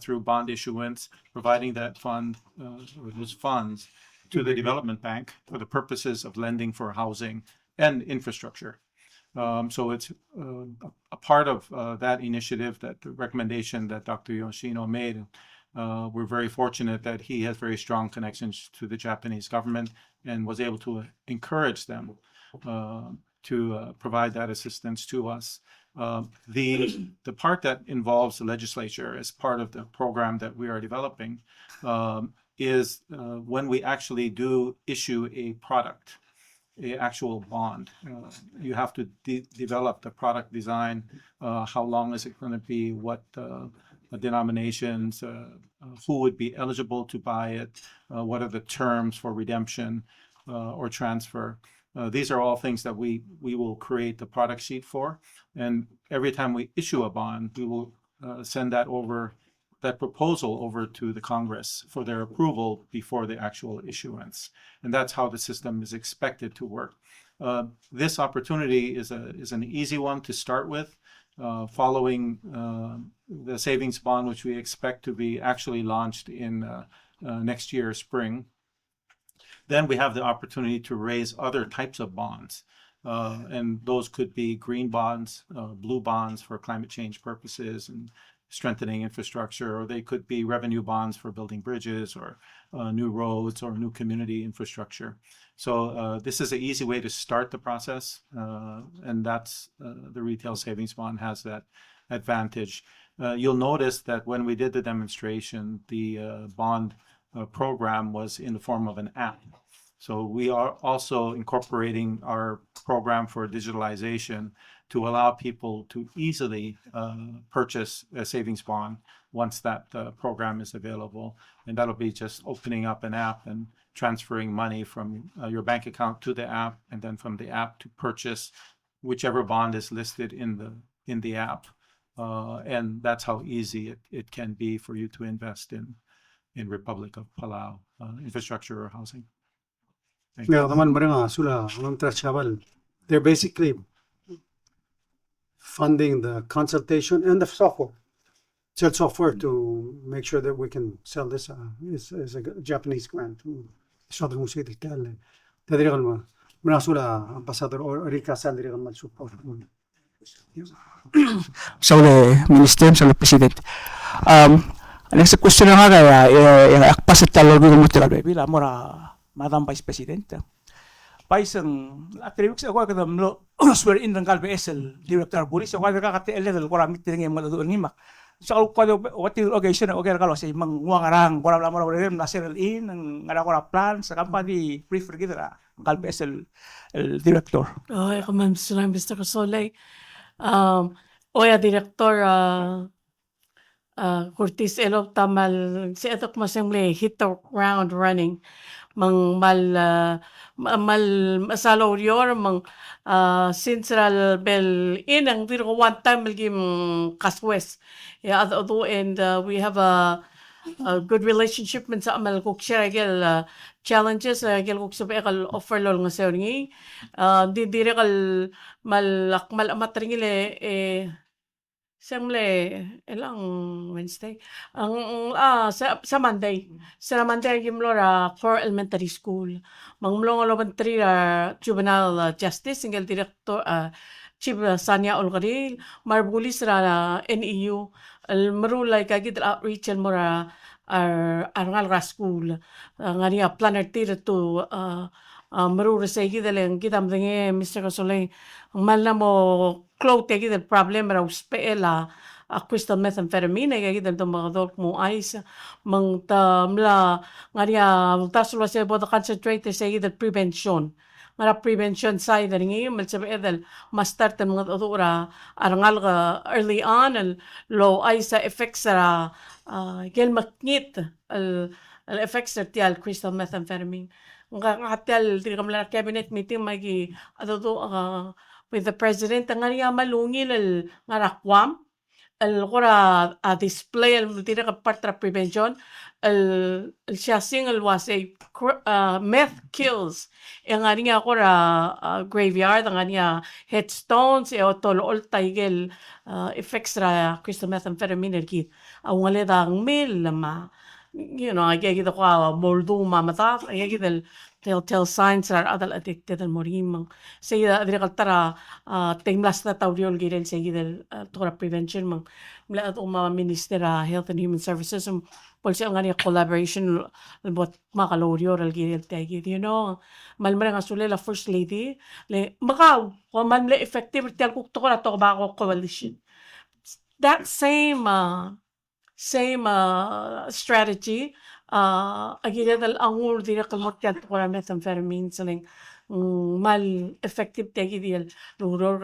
through bond issuance, providing that fund or those funds to the development bank for the purposes of lending for housing and infrastructure. So it's a part of that initiative, that the recommendation that Dr. Yoshino made. We're very fortunate that he has very strong connections to the Japanese government and was able to encourage them to provide that assistance to us. The part that involves the legislature as part of the program that we are developing is when we actually do issue a product, a actual bond. You have to develop the product design. How long is it going to be? What denominations? Who would be eligible to buy it? What are the terms for redemption or transfer? These are all things that we will create the product sheet for. And every time we issue a bond, we will send that proposal over to the Congress for their approval before the actual issuance. And that's how the system is expected to work. This opportunity is an easy one to start with, following the savings bond, which we expect to be actually launched in next year, spring. Then we have the opportunity to raise other types of bonds. And those could be green bonds, blue bonds for climate change purposes and strengthening infrastructure, or they could be revenue bonds for building bridges or new roads or new community infrastructure. So this is an easy way to start the process, and that's the retail savings bond has that advantage. You'll notice that when we did the demonstration, the bond program was in the form of an app. So we are also incorporating our program for digitalization to allow people to easily purchase a savings bond once that program is available. And that'll be just opening up an app and transferring money from your bank account to the app, and then from the app to purchase whichever bond is listed in the app. And that's how easy it can be for you to invest in Republic of Palau infrastructure or housing. Thank you. Yeah, naman mga sula ng travel. They're basically funding the consultation and the software. Sell software to make sure that we can sell this is a Japanese grant. Southern Musik Digital. Tadiri kan mo. Mga sula ambassador or Rika Sandri kan support. Sa Minister, sa President. Next question nga kaya yung akpas at talog ng mutual bila mora Madam Vice President. Paisang atributes ako kada mlo swear in ng KBSL Director Police ako kada kakate level ko ramit ng mga doon ngimak. So ko what the occasion okay kalo sa mang wangarang ko la mora na serial in ng ngara ko plan sa company prefer kita KBSL Director. Oh, ako ma'am Mr. Casolay. Oya Director Curtis Elo tamal si atok masemble hit the ground running mang mal masalo yor mang central bell in ang dito one time magim kaswes yeah although and we have a good relationship man sa amal kok share gel challenges gel kok sabi kal offer lol nga sa ni di dire kal mal amatringile semble elang Wednesday ang sa Monday gimlora for elementary school mangmlong aloban 3 juvenile justice single director Chief Sanya Olgaril marbulis ra NEU marulay kagid outreach mora arangal ra school ngania planner tira to marura sa gidaleng gidam dinge Mr. Casolay mal na mo clote gidal problem ra uspela crystal methamphetamine gidal to mga dok mo ice mang tamla ngania taslo sa bodo concentrate sa gidal prevention ngara prevention side ringi malsabi edel mastart mga odora arangal ga early on low ay sa effects sa gel maknit al effects sa tial crystal methamphetamine nga tial di kamla cabinet meeting magi adodo with the president ngariya malungil ngarakwam الغرة display الديرة part prevention الشاسين الواسي meth kills ang nga graveyard ang nga headstones e otol taigel effects ra crystal methamphetamine ki awale dang mil ma agagi da kwa moldu mamata agagi del telltale signs are adal addicted al morimang sayida adri kaltara tinglas na tawriol girel sayida tora prevention mang mla at minister health and human services polisi ang nga collaboration bot makaloryo al girel tagi malmare nga sule la first lady le makaw ko malmle effective tel kuk to ra to ba ko coalition that same strategy agila dal angul dira kalmot yan to kora methamphetamine saling mal effective tagi dial luror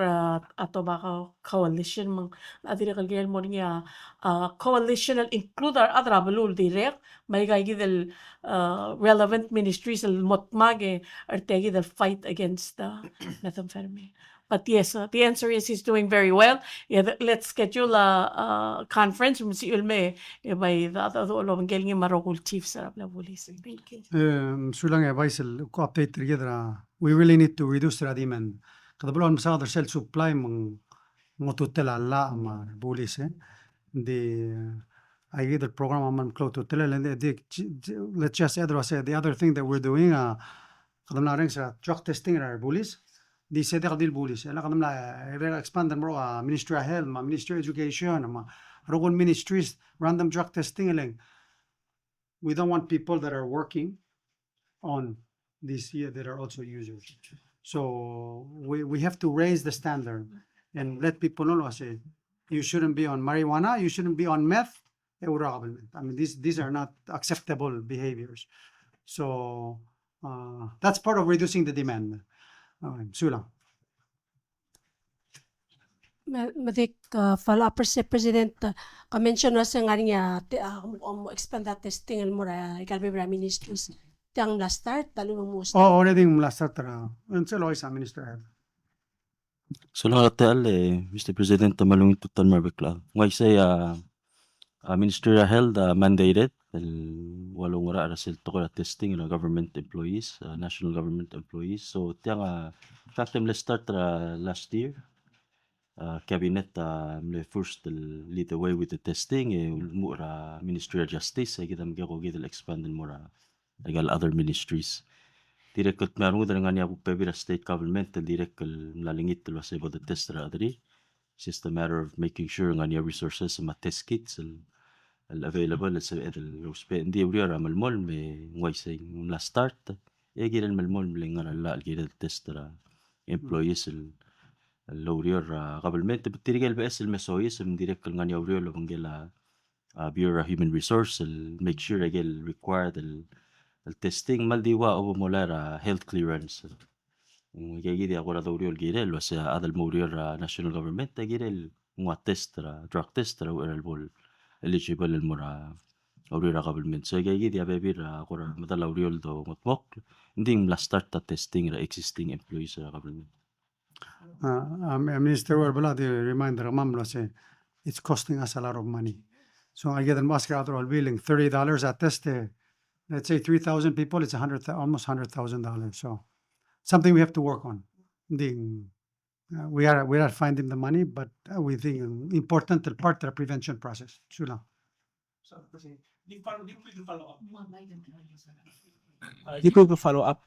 ato baka coalition mang adira kalgel mo niya coalition al include our other balul direct may gagi del relevant ministries al motmage or tagi del fight against methamphetamine. But yes, the answer is he's doing very well. Yeah, let's schedule a conference. Si Ulme, by the other galing Marokul chief sarap la police. Thank you. Sulang advice ko update together. We really need to reduce the demand. Kada belum sa other self supply mototel alla ma police. The I get the program on close to tell and let's just add the other thing that we're doing. Kada na ring sa drug testing our police. Di sedek dil bulis. Ela kadam la expand mo Ministry of Health, Ministry of Education, rogon ministries random drug testing lang. We don't want people that are working on this year that are also users. So we have to raise the standard and let people know. Say you shouldn't be on marijuana, you shouldn't be on meth. I mean these are not acceptable behaviors. So that's part of reducing the demand. Sula. Madik follow up President ka-mention was nga niya expand that testing el mura ikalbe ministers tang last start talo mo already last start and so sa minister. Salamat Mr. President malungit tutan marbekla. Ngay say Ministry of Health mandated walong ra sil to testing government employees, national government employees. So tiang factem let's start last year. Cabinet the first lead the way with the testing mura Ministry of Justice kita magko gidel expand mura legal other ministries. Direct meron nga niya pebira state government direct lalingit lo sa the test adri. It's just a matter of making sure nga niya resources ma test kits available sa hindi uriya malmol may ngay say last start gidel malmol nga la gidel test employees Laurier government tirigal ba el mesoyis direct nga niya uriya lo bangela Bureau of Human Resource make sure agel required el testing maldiwa o molara health clearance gidi agora uriya gidel lo sa adal mo uriya national government gidel nga test drug test o el eligible el mura uriya government so gidi abebir agora madala uriya do motmok hindi last start testing existing employees government. Minister Warbala, the reminder, Mamlo say it's costing us a lot of money. So I get the mask out all billing $30 at test. Let's say 3,000 people, it's almost $100,000. So something we have to work on. We are finding the money, but we think important part of the prevention process. Sula. Di ko follow up.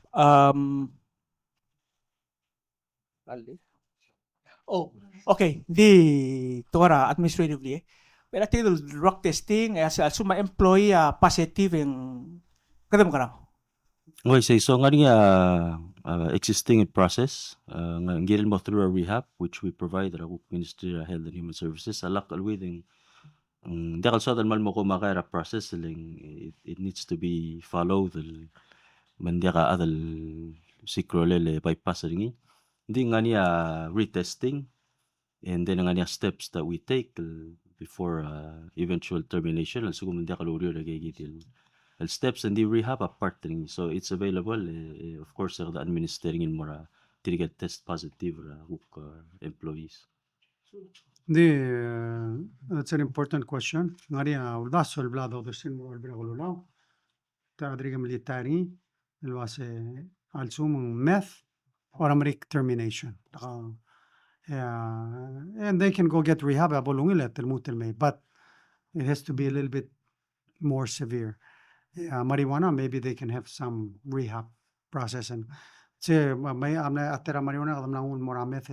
Oh, okay. Di tora administratively. Pero I think the drug testing as suma employee positive yung kadam ka na. Okay, so nga niya existing process nga girin mo through a rehab which we provide the Ministry of Health and Human Services alak alwiding dakal sa mal mo ko makara process it needs to be followed mandya ka adal sikrolele bypass ringi. Hindi nga niya retesting and then nga niya steps that we take before eventual termination. So kung hindi kaloryo nagigit steps and the rehab apart ringi. So it's available of course the administering in mora tiriga test positive hook employees. That's an important question. Ngaria uldasso il blado dersin mo albira golulaw. Ta adriga militari il wase al sum meth or amrik termination. And they can go get rehab abolungilet el mutel may, but it has to be a little bit more severe. Marijuana, maybe they can have some rehab process and may amna atera marijuana kadam nangun mora meth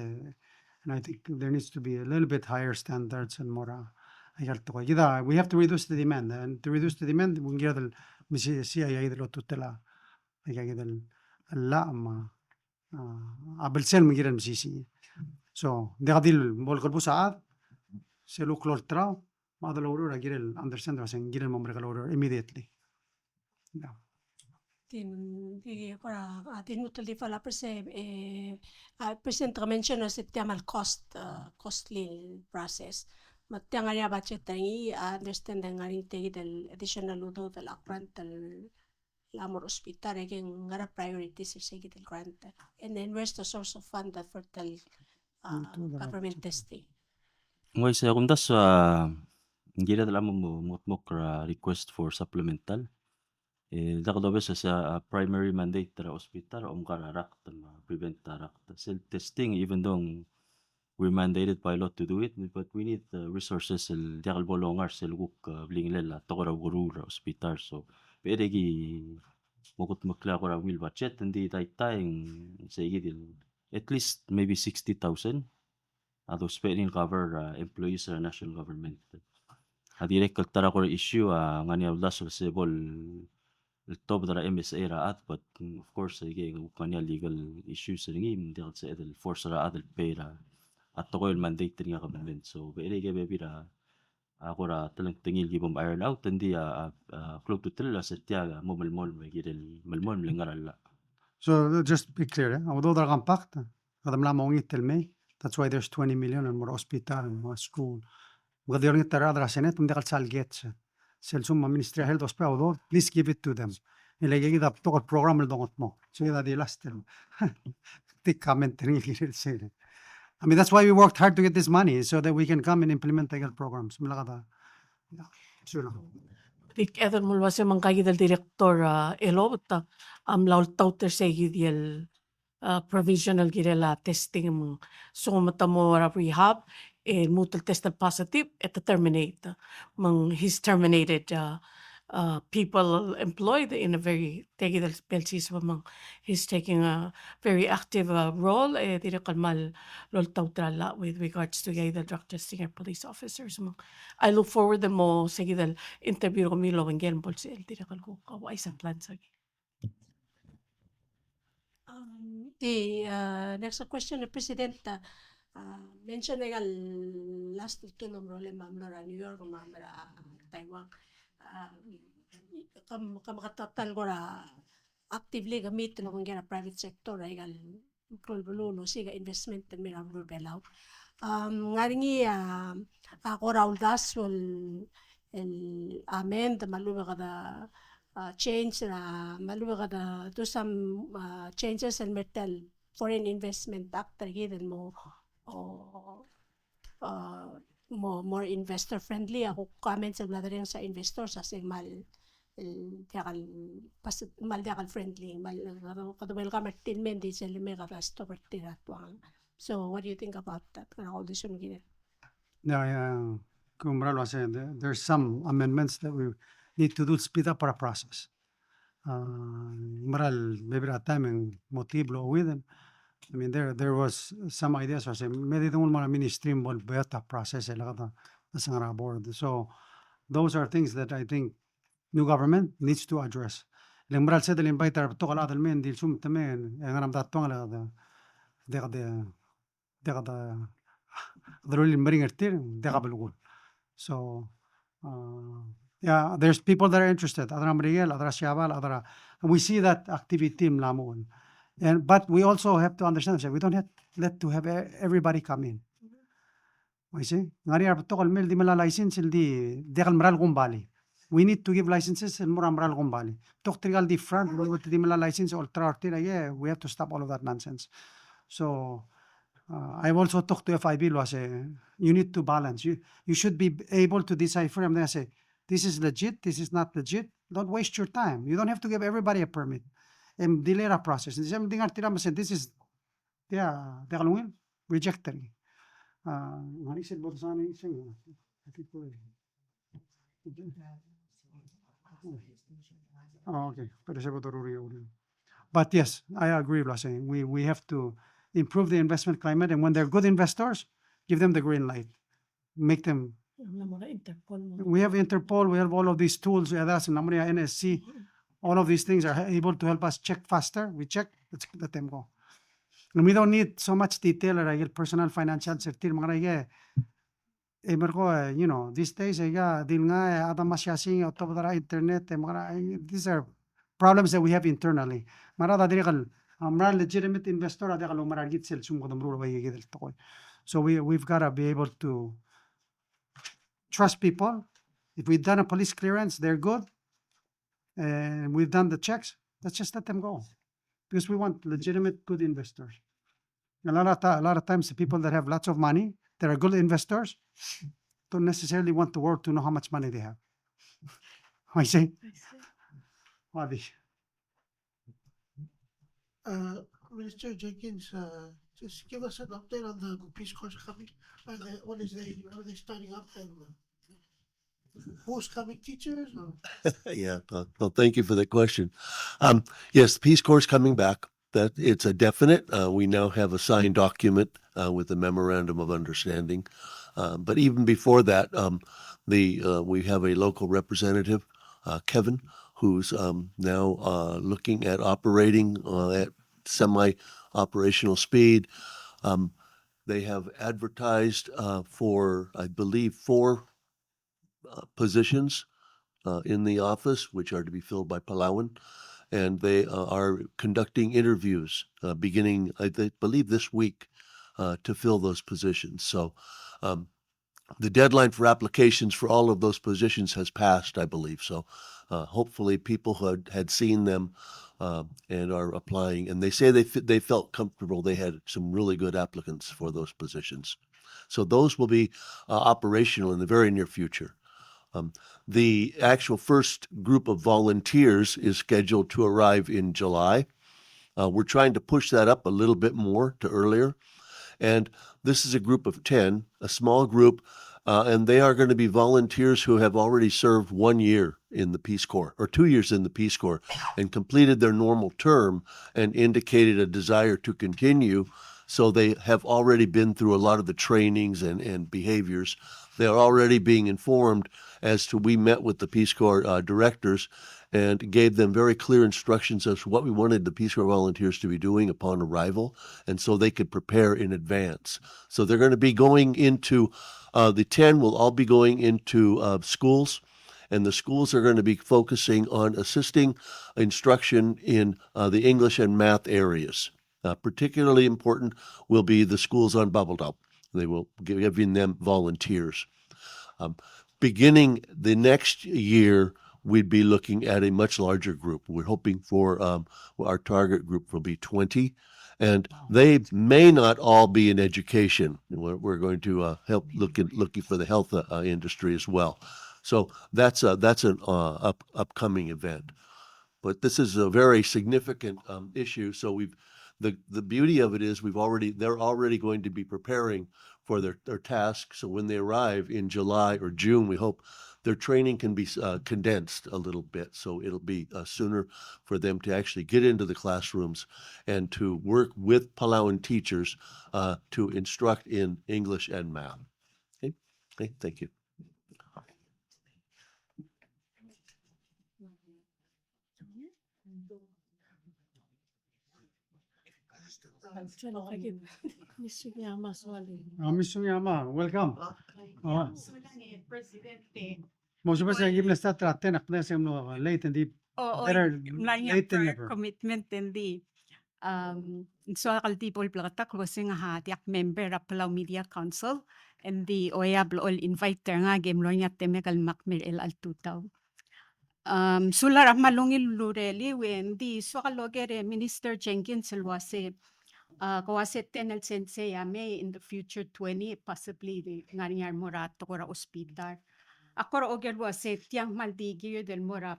and I think there needs to be a little bit higher standards and more. We have to reduce the demand, and to reduce the demand, we can get the CIA tutela. Abelsel من غير المسيسي. So ده قديل بول قلبو ساعات سلو كلور تراو ما هذا لورو غير ال understand عشان غير الممرك لورو immediately. Yeah. Tin mutul di fala present mention na setiamal costly process. Mattiang area budget tangi understand nga rin tegi del additional ludo del upfront del lamor hospital again ngara priorities sa del grant. And then where's the source of fund that for the government testing? Ngay sa kung das ngira dala mo request for supplemental. Dakadobes sa primary mandate tara hospital kararak prevent tarak self testing even though we're mandated by law to do it, but we need resources diakal bolongar selguk blinglela tokora gurura hospital so peregi mukut makla kora will budget hindi taytayng sayigidil at least maybe 60,000 those pwedeng cover employees sa national government. Direct tara kora issue ngani awlas sebol top dara MSA raat, but of course again kanya legal issues ringi hindi sa edel force raat el pay at to yung mandate nga government. So beerege bebira ako ra talang tingil gibom iron out hindi club to tell sa tiaga mo malmol magirel malmol lingarala. So just be clear, although they're compact, that's why there's 20 million and more hospital and more school. Whether you're the Senate, gets Selsum Ministry of Health Hospital, please give it to them. Ilagay kita to program dongot mo. So that the last take comment I mean, that's why we worked hard to get this money so that we can come and implement the programs. Rik edan mul wase mangkagi del director elobta laul tauter segi el provisional girela testing mo so matamo rehab mutal test positive at terminate he's terminated people employed in a very he's taking a very active role with regards to the drug testing and police officers. I look forward to mo sige interview ko milo wengen bolsi ko kawai sa plan sagi. The next question, the President mentioned last two role mamlora New York mamlora Taiwan. Kamakatal ko actively gamit no kung private sector ay kulbuluno siga investment na mirabro belaw. Ngaringi ako raul das el amend maluwa kada change maluwa kada do some changes in metal foreign investment act given mo more investor friendly ako comment sa rin sa investors as mal diakal friendly mal welcome tin mendi sa lime ka resto tuang. So what do you think about that all this there's some amendments that we need to do to speed up our process. Maral maybe at time and motivo with them. I mean, there was some ideas or say maybe don't want ministry more better process board. So those are things that I think new government needs to address. Lembral said the invite to call the men deal sum tamen and I'm that tongue the really bringer till so yeah, there's people that are interested. And we see that activity in Lamon. But we also have to understand that we don't let to have everybody come in. You see, ngari ar tokol mel di mala license di dekal maral gumbali. We need to give licenses and more maral gumbali. Tok trigal di front di mala license or trartira, yeah, we have to stop all of that nonsense. So I've also talked to FIB lo say you need to balance. You should be able to decipher. I'm gonna say this is legit, this is not legit. Don't waste your time. You don't have to give everybody a permit. And delay a process. This is rejecting. Oh, okay. But yes, I agree with saying we have to improve the investment climate, and when they're good investors, give them the green light. Make them. We have Interpol, we have all of these tools, we have NSC, all of these things are able to help us check faster. We check, let's let them go. And we don't need so much detail or personal financial safety. You know, these days, internet, these are problems that we have internally. Legitimate investor, so we've got to be able to trust people. If we've done a police clearance, they're good, and we've done the checks, let's just let them go, because we want legitimate, good investors. A lot of times, the people that have lots of money, that are good investors, don't necessarily want the world to know how much money they have. I see. Wadi. Minister Jenkins, just give us an update on the Peace Corps coming. Are they starting up, and who's coming, teachers? Yeah, well, thank you for the question. Yes, the Peace Corps is coming back. That it's a definite. We now have a signed document with a memorandum of understanding. But even before that, we have a local representative, Kevin, who's now looking at operating at semi-operational speed. They have advertised for, I believe, 4 positions in the office, which are to be filled by Palauan. And they are conducting interviews beginning, I believe, this week to fill those positions. So the deadline for applications for all of those positions has passed, I believe. So hopefully people who had seen them and are applying, and they say they felt comfortable. They had some really good applicants for those positions. So those will be operational in the very near future. The actual first group of volunteers is scheduled to arrive in July. We're trying to push that up a little bit more to earlier. And this is a group of 10, a small group, and they are going to be volunteers who have already served 1 year in the Peace Corps or 2 years in the Peace Corps and completed their normal term and indicated a desire to continue. So they have already been through a lot of the trainings and behaviors. They're already being informed as to, we met with the Peace Corps directors and gave them very clear instructions as to what we wanted the Peace Corps volunteers to be doing upon arrival, and so they could prepare in advance. So they're going to be going into, the 10 will all be going into schools, and the schools are going to be focusing on assisting instruction in the English and math areas. Particularly important will be the schools on Babeldaub. They will be giving them volunteers. Beginning the next year, we'd be looking at a much larger group. We're hoping for our target group will be 20, and they may not all be in education. We're going to help looking for the health industry as well. So that's an upcoming event. But this is a very significant issue. So the beauty of it is they're already going to be preparing for their tasks. So when they arrive in July or June, we hope their training can be condensed a little bit. So it'll be sooner for them to actually get into the classrooms and to work with Palauan teachers to instruct in English and math. Okay, thank you. Mr. Yama, welcome. Presidente. Most of us are given a start at 10 late and deep. Oo, Better layo late than for never. commitment hindi. So kaltipol plata closing ha tiak member of Palau Media Council and the Oya all invite nga game lo nya temekal makmil el altutaw. Sular malungil lureli when the sokalogere Minister Jenkins elwase kawase tenel sense ya may in the future 20 possibly the nganyar mora tokora hospital. Akor oger wase tiang maldigi del mora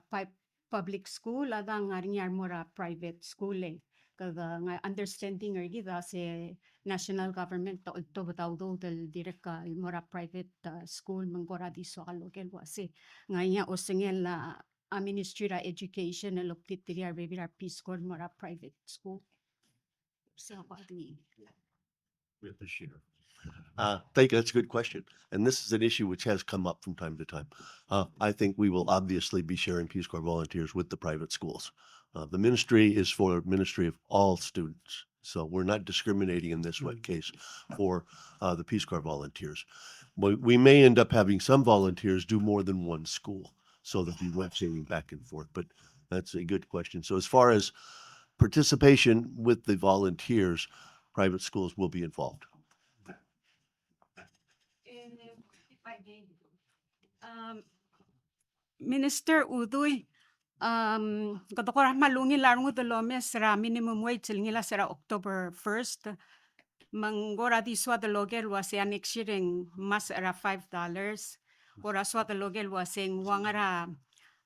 public school adang nganyar mora private school eh. Kaga nga understanding er gida se national government to bataw del direka mora private school mangora di sokalogel wase nganya osengel a Ministry of Education and Loptitiria Revira Peace Corps mora private school. So With the share. Thank you. That's a good question. And this is an issue which has come up from time to time. I think we will obviously be sharing Peace Corps volunteers with the private schools. The ministry is for ministry of all students. So we're not discriminating in this case for the Peace Corps volunteers. We may end up having some volunteers do more than one school so that we went back and forth. But that's a good question. So as far as participation with the volunteers, private schools will be involved. Minister Udoy, katokora malungi larungo de lomes ra minimum wage ngila sera October 1st. Mangora di swa de logel wase annexing mas era $5. Ora swa de logel wase wangara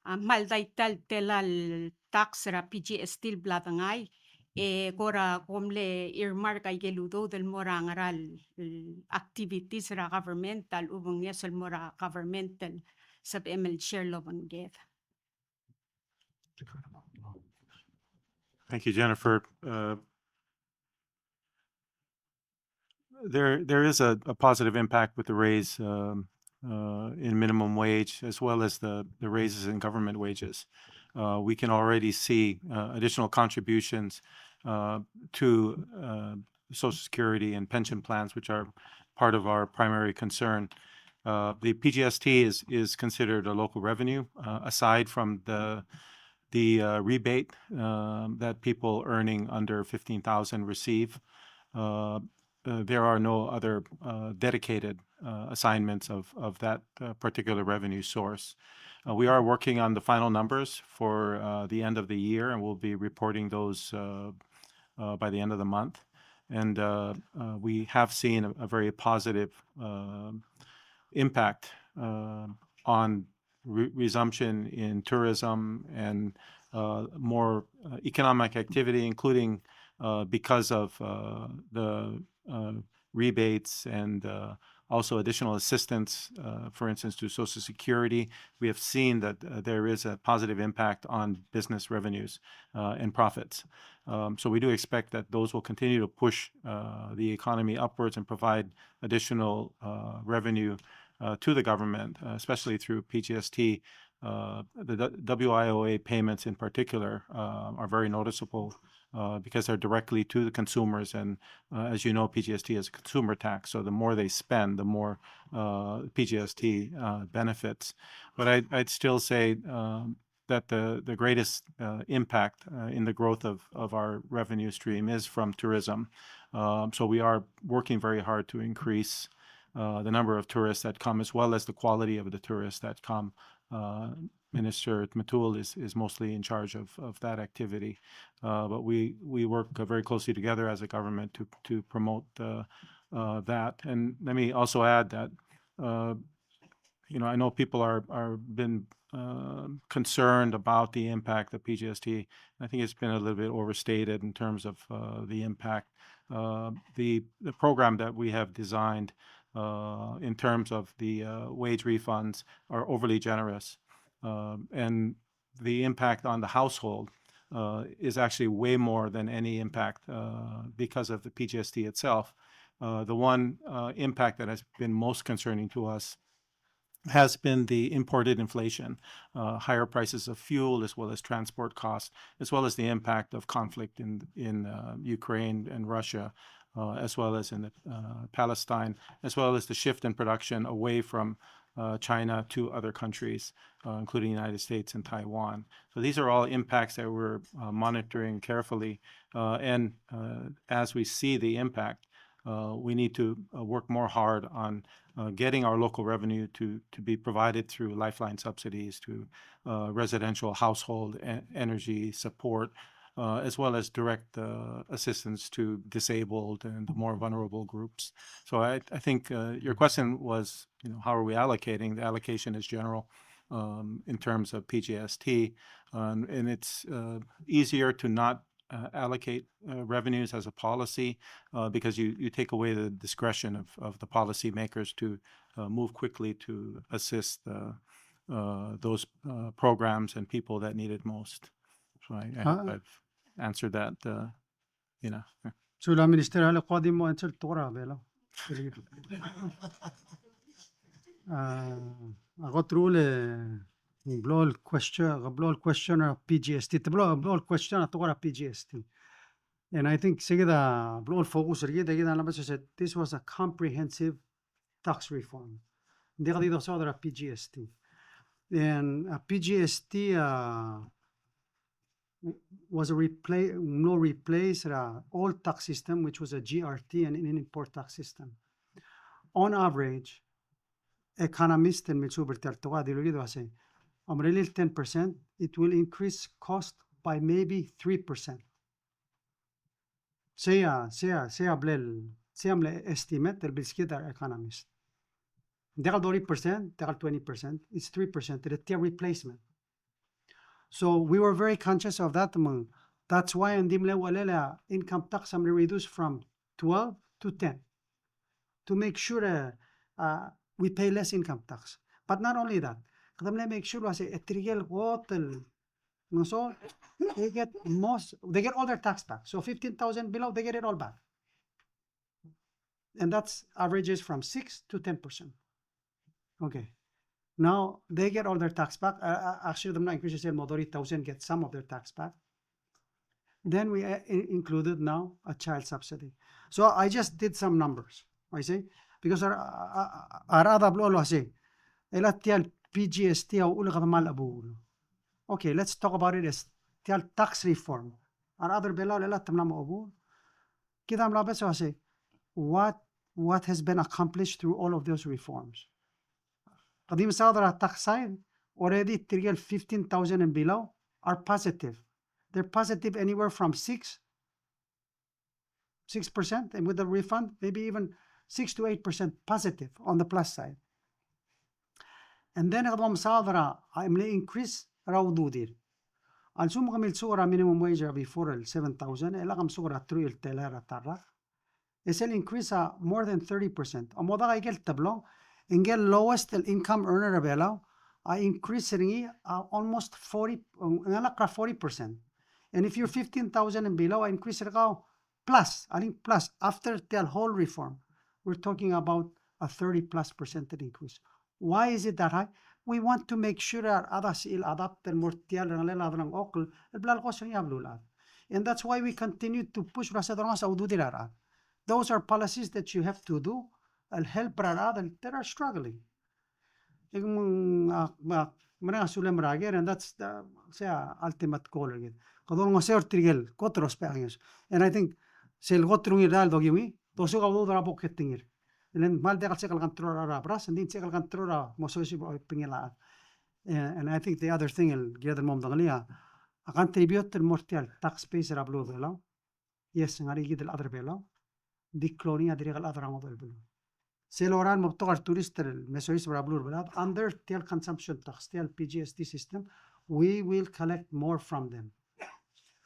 maldaital telal tax ra PG still blatangay. Kora komle earmark ay geludo del mora ngaral activities ra governmental ubong yesel mora governmental sub ML share lobang get. Thank you, Jennifer. There is a positive impact with the raise in minimum wage as well as the raises in government wages. We can already see additional contributions to Social Security and pension plans, which are part of our primary concern. The PGST is considered a local revenue aside from the rebate that people earning under 15,000 receive. There are no other dedicated assignments of that particular revenue source. We are working on the final numbers for the end of the year, and we'll be reporting those by the end of the month. And we have seen a very positive impact on resumption in tourism and more economic activity, including because of the rebates and also additional assistance, for instance, to Social Security. We have seen that there is a positive impact on business revenues and profits. So we do expect that those will continue to push the economy upwards and provide additional revenue to the government, especially through PGST. The WIOA payments in particular are very noticeable because they're directly to the consumers. And as you know, PGST is a consumer tax. So the more they spend, the more PGST benefits. But I'd still say that the greatest impact in the growth of our revenue stream is from tourism. So we are working very hard to increase the number of tourists that come, as well as the quality of the tourists that come. Minister Matul is mostly in charge of that activity, but we work very closely together as a government to promote that. And let me also add that I know people are been concerned about the impact of PGST. I think it's been a little bit overstated in terms of the impact. The program that we have designed in terms of the wage refunds are overly generous. And the impact on the household is actually way more than any impact because of the PGST itself. The one impact that has been most concerning to us has been the imported inflation, higher prices of fuel, as well as transport costs, as well as the impact of conflict in Ukraine and Russia, as well as in Palestine, as well as the shift in production away from China to other countries, including the United States and Taiwan. So these are all impacts that we're monitoring carefully. And as we see the impact, we need to work more hard on getting our local revenue to be provided through lifeline subsidies to residential household energy support, as well as direct assistance to disabled and the more vulnerable groups. So I think your question was, how are we allocating? The allocation is general in terms of PGST, and it's easier to not allocate revenues as a policy because you take away the discretion of the policymakers to move quickly to assist those programs and people that need it most. So I hope I've answered that, Sula Minister ala qadi mo answer tora bela. I got through the blow question of PGST. The blow question of tora PGST. And I think sige the blow focus said this was a comprehensive tax reform. Hindi ka dito sa PGST. And PGST was a replace old tax system, which was a GRT and an import tax system. On average, economists and say, 10%, it will increase cost by maybe 3%. Say estimate the biskidar economist. Degal 20%, degal 20%, it's 3%, the replacement. So we were very conscious of that. That's why income tax reduced from 12 to 10 to make sure we pay less income tax. But not only that, make sure they get all their tax back. So 15,000 below, they get it all back. And that's averages from 6 to 10%. Okay. Now they get all their tax back. Actually, the increase say 30,000 get some of their tax back. Then we included now a child subsidy. So I just did some numbers. I say because our other blow say PGST okay, let's talk about it as tax reform. Our other below say what has been accomplished through all of those reforms. قديم صادرة tax side already 15,000 and below are positive. They're positive anywhere from 6% and with the refund maybe even 6 to 8% positive on the plus side. And then قدوم صادرة increase راودودير. السوم قميل صورة minimum wage before 7,000 إلا قم صورة 3 التلارة ترى. It's an increase more than 30%. أموضا قيل تبلو and get lowest income earner below, I increase almost 40%. And if you're 15,000 and below, I increase it plus. I think plus after the whole reform, we're talking about a 30+% increase. Why is it that high? We want to make sure that others will adapt and more and that's why we continue to push. Those are policies that you have to do. I'll help that are struggling. And that's the ultimate goal again. And I think and then and I think the other thing I contribute to more tax base yes, and I get the other below. The cloning the other below. Seloran mobtogar tourist mesois brablur belad under tel consumption tax tel PGST system we will collect more from them.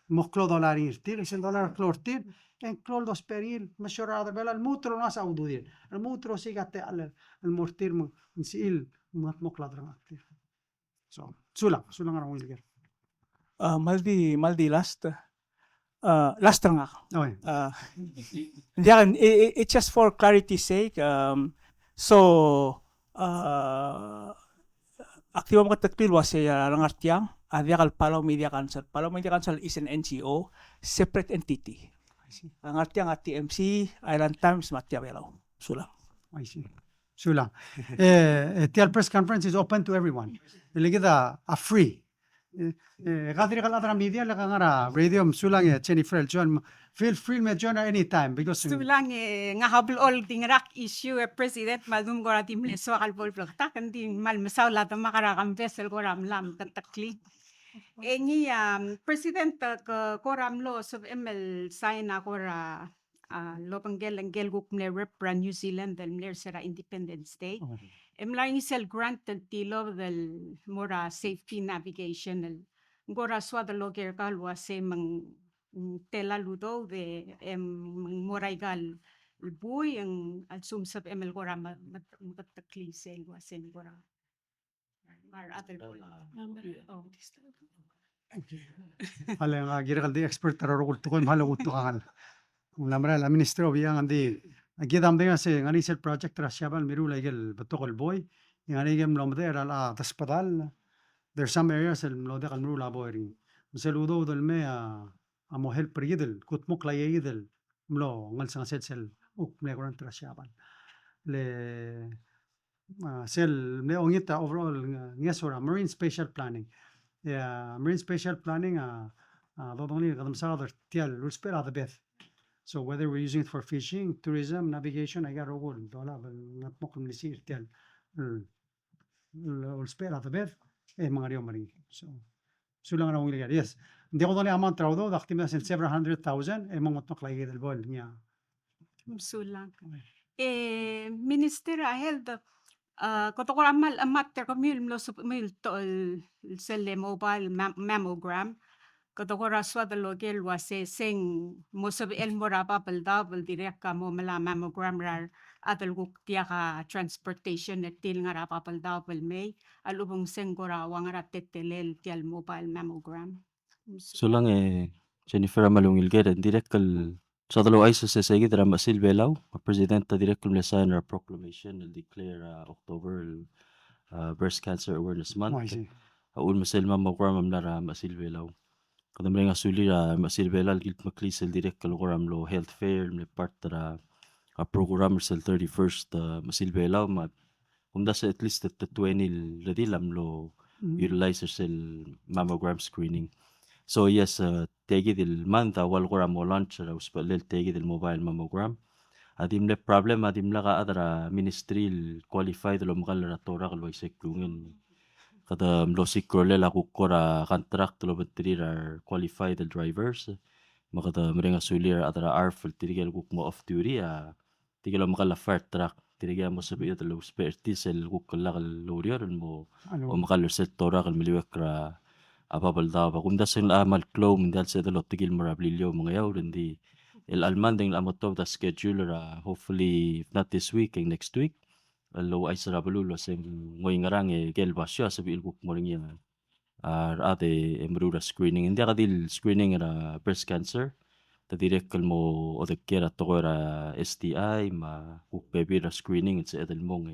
Moklo $1 tir is $1 clortir and clol dos peril mashora bela el mutro nas aududir el mutro sigate al el mortir nsil mokla dramatir. So sula nga wilger. Maldi last nga. Okay. It's just for clarity's sake. So aktibo mo katakpil was rangartiang Adiakal Palau Media Council. Palau Media Council is an NGO, separate entity. Rangartiang at TMC, Island Times, Matya Belau. Sulang. I see. Sulang. TL press conference is open to everyone. Ili kita free. Kadri kala atra media la ngara radio sulang Jennifer John feel free me join anytime because Sulang nga habl all ding rak issue president madum gora tim le so kal bol blok ta kan din mal masaw la ta makara kam vessel gora lam takli. Engi president ka koram lo sub ML sign akora lo panggel gel guk mle rep New Zealand del mle sera Independence Day. Emla sel grant del tilo del mora safety navigation el gora swada lo ger kalwa se mang tela ludo de moraigal buy ang al sumsab emel gora matakli se wasen gora mar atal oh ala nga gira kaldi expert tararo kulto ko mahalo kulto kangal. Lamra la ministro biya ngandi agidam de se ngani sel project rasyaban miru legel batokol boy ngani gem lomde ala hospital. There's some areas el mlode kal miru labo eri. Seludo del me a mohel prigidel kut muk la yidel mlo ngal sang sel uk me koran rasyaban. Le sel me ongita overall ngesora marine spatial planning. Yeah, marine spatial planning dodongli kadam sa other tial ruspera the beth. So whether we're using it for fishing, tourism, navigation, I got a word. Dola not mokam lisir tial ruspera the beth mga mari. So lang ang ngilir. Yes. Hindi ko dali amount traudo dakti na several 100,000 mong matok lagi del bol niya. sulang minister ahel da koto ko amal amatter ko mil lo mil to selle mobile mammogram koto ko raswa da logel wase seng mosob el moraba baldabel direct ka mo mala mammogram rar atal guk tiya ka transportation at til nga rapa baldabel may alubong seng gora wangara tetelel tial mobile mammogram. Sulang Jennifer malungil gere direct kal sa dalo ay sa sesegi dara masil belaw presidenta direct kal sign a proclamation and declare October breast cancer awareness month. I see. Aul masil mammogram amlara masil belaw. Kadam ringa suli masil belal gilt maklisel direct kal goram lo health fair me part tara program sel 31st masil belaw ma kumda sa at least at 20 ladilam lo utilize sel mammogram screening. So yes, تجد المانتا والغرام ولانش وسبلل تجد الموبايل ماموجرام أديم له problem أديم لغا أدرا ministry qualified لو مغلر التورق لو يسكلون كذا لو سيكرول لا كورا contract لو بترير qualified drivers ما كذا مرينا سولير أدرا عارف التريجل كوك مو off duty تيجي لو مغلر fire truck تريجل مو سبيت لو سبيرتيس الكوك لغا اللورير المو ومغلر ست تورق المليوكرا ababal daw kung dasin amal klow mindal sa dalot tigil marablilyo mga yaw di el alman ding amotov da schedule hopefully if not this week next week lo ay sarabalulo sa ngoy ngarang gel basyo sa bilbuk mo ring yan ate emrura screening hindi kadil screening breast cancer ta direct mo o de kera to STI ma kuk baby screening sa edel mong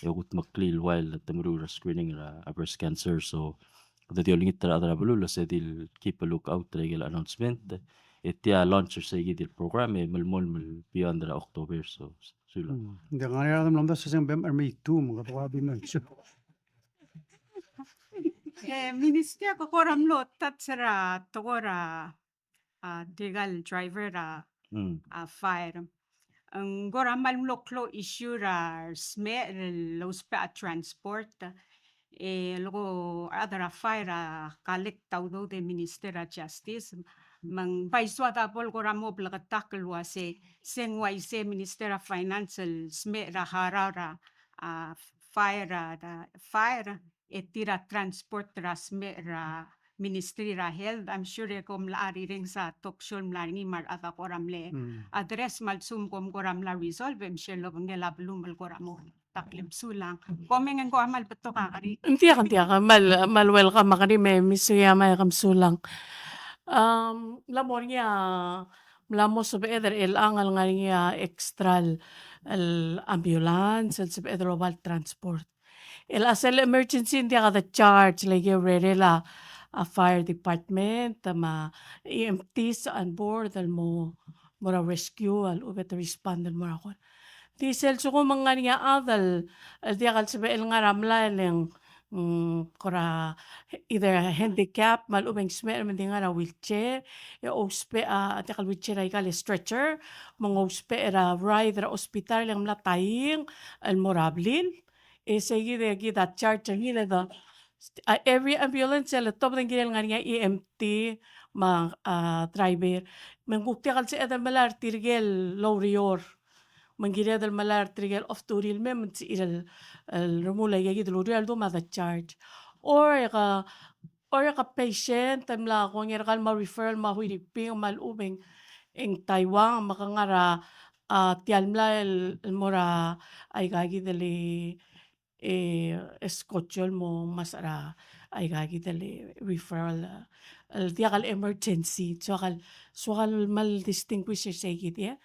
gut maklil while at emrura screening breast cancer so the dealing tara bululo sa dil keep a lookout regel announcement itia launcher sa gidil program malmol beyond the October so sula Hindi nga nila alam lang sa siyang may 2 mga tawabi na. Minister ko koram lo tat sara togora digal driver fire ang gora malmlo klo issue sme lo spa transport logo adara fire collect tawdo de Minister of Justice mang paiswa tapol ko ramo blakatakl wase sengway se Minister of Finance sme rahara fire etira transport rasme Ministry ra Health. I'm sure kom laari ring sa talkshow mlaringi mar ata koramle address malsum kom koramla resolve mshelo ngela blum koramo taklim sulang komen ko amal beto kakari Tiyak mal welcome makari me misuyama yakam sulang. Lamor niya mlamo sabi eder el angal nga niya extra el ambulance el sabi eder oval transport. El asel emergency hindi ka charge like ready la a fire department ma EMTs on board el mo mora rescue al ubet responder mora ko. Tisel suko mga niya adal diakal sa el nga ramla leng kora either handicap mal ubeng sme men nga ra wheelchair ya ospe diakal wheelchair ay kali stretcher mga ospe era ride ra hospital yang mlataying el morablin e seguide gida charge ngile da every ambulance el top den gidel nga niya EMT ma driver menguktiakal sa edal malar tirgel lowrior منجرياد الملار تريجل off توري المهم إلى الرمولة يجي دلوري دو ماذا charge or يقا patient تملا كون يرقال ما referral ما هو يبين ما الأوبين إن تايوان ما كنغرا تيالملا المورا أي كاجي دلي اسكوتشول مو مسارا أي كاجي دلي referral الديال emergency سوال mal distinguish سيجي دي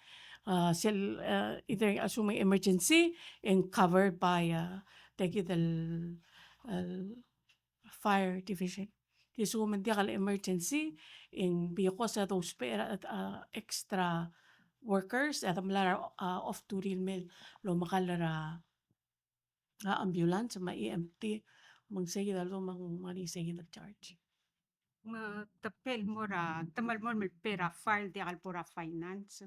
either assuming emergency and covered by the fire division. This woman diakal emergency in because of those extra workers at malara off duty mil lo makalara ambulance ma EMT mang sige dalo mang mani sige na charge. Tapel mora tamal mo pera file di pura finance.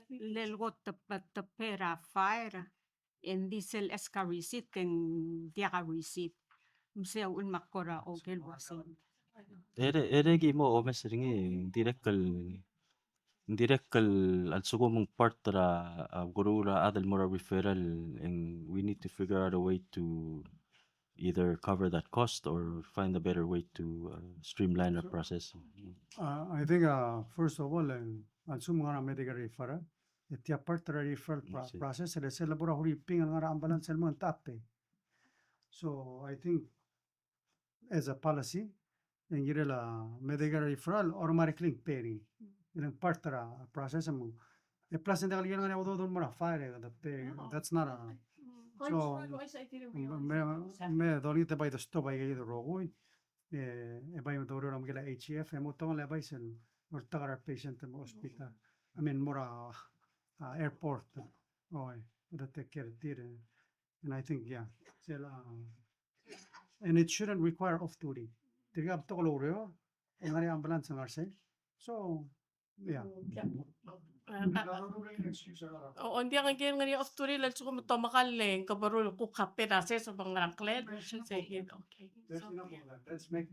Lelgot tapera fire and diesel eska receipt ken diaka receipt. Msea un makora o kel wasin. Eregi mo o mesringi direct al sugo mong part tra gurura adal mora referral and we need to figure out a way to either cover that cost or find a better way to streamline our process. I think first of all, assume nga medical referral. Iti part tra referral Yes, yes. process, ere sila pura huriping nga ambulance mo tape. So I think as a policy, yung la medical referral automatically paying. Yung part tra process mo. E plus hindi kaliyan nga doon mo na fire that's not a so me donite by the stop ay the rogoy e by mo doro mo gila HF mo tong la by sen mo tagar patient mo hospital I mean mora airport oy that take care tire and I think yeah sila and it shouldn't require off duty tiga to ko loro ngari ambulance ngarse so yeah Hindi ang kaya nga off to real so kung makaling kabarul ko kape na sa mga rangklet say it okay. There's enough of that. Let's make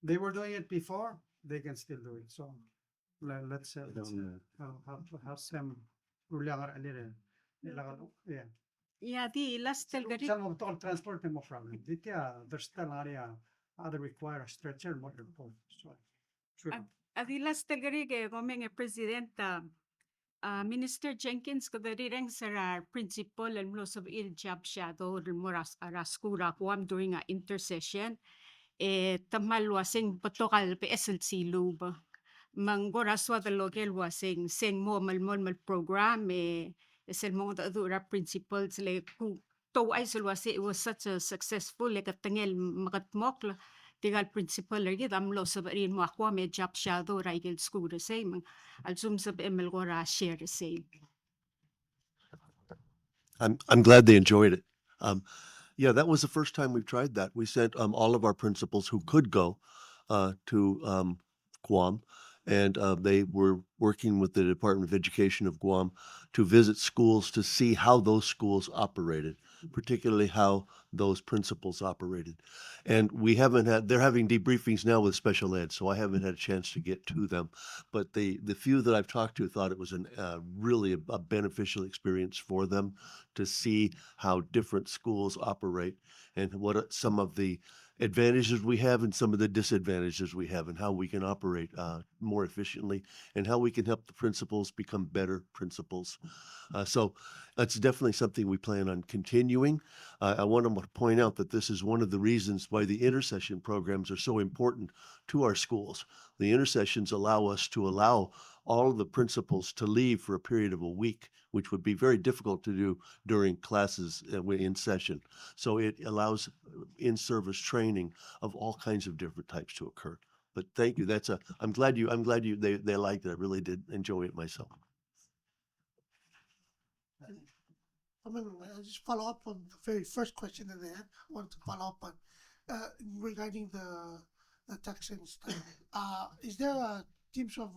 they were doing it before, they can still do it. So let's help them rulyang alire. Yeah. Yeah, di last tel gari. Some of the transport mo problem. Ditya there's still area other require a stretcher more important. So sure. Adi last tel gari ke gomeng presidenta Minister Jenkins ko dari reng sara principal and most of il job shadow moras araskura kuam during a intersession tamal wasing potokal PSLC lub manggora swa the local wasing sing mo mal program es el mo da dura principals le ku to ay sulwasi it was such a successful le katangel makatmok tigal principal lagi damlo sa rin mo ako may job shadow raigel school the same al sum sab emel gora share the same. I'm glad they enjoyed it. Yeah, that was the first time we've tried that. We sent all of our principals who could go to Guam, and they were working with the Department of Education of Guam to visit schools to see how those schools operated, particularly how those principals operated. And they're having debriefings now with special ed, so I haven't had a chance to get to them. But the few that I've talked to thought it was really a beneficial experience for them to see how different schools operate and what some of the advantages we have and some of the disadvantages we have and how we can operate more efficiently and how we can help the principals become better principals. So that's definitely something we plan on continuing. I want to point out that this is one of the reasons why the intercession programs are so important to our schools. The intercessions allow us to allow all of the principals to leave for a period of a week, which would be very difficult to do during classes in session. So it allows in-service training of all kinds of different types to occur. But thank you. I'm glad they liked it. I really did enjoy it myself. I mean, just follow up on the very first question that they had. I wanted to follow up on regarding the tax and stuff. Is there teams of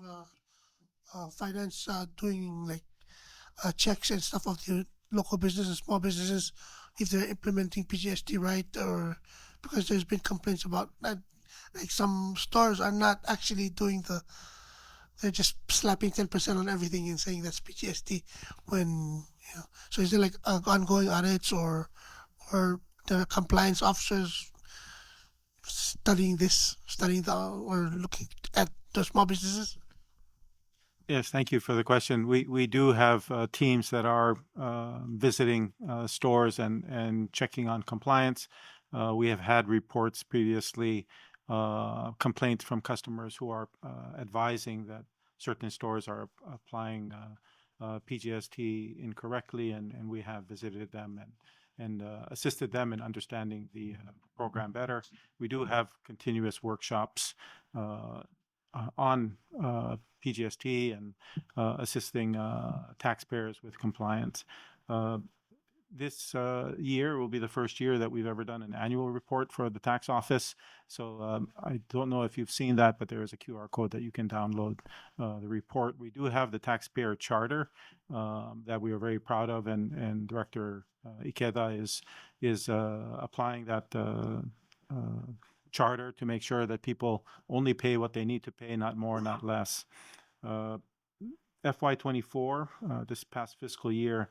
finance doing like checks and stuff of the local businesses, small businesses, if they're implementing PGST right, or because there's been complaints about that, like some stores are not actually doing they're just slapping 10% on everything and saying that's PGST when, so is there like ongoing audits or the compliance officers studying or looking at the small businesses? Yes, thank you for the question. We do have teams that are visiting stores and checking on compliance. We have had reports previously, complaints from customers who are advising that certain stores are applying PGST incorrectly, and we have visited them and assisted them in understanding the program better. We do have continuous workshops on PGST and assisting taxpayers with compliance. This year will be the first year that we've ever done an annual report for the tax office. So I don't know if you've seen that, but there is a QR code that you can download the report. We do have the taxpayer charter that we are very proud of, and Director Ikeda is applying that charter to make sure that people only pay what they need to pay, not more, not less. FY24, this past fiscal year,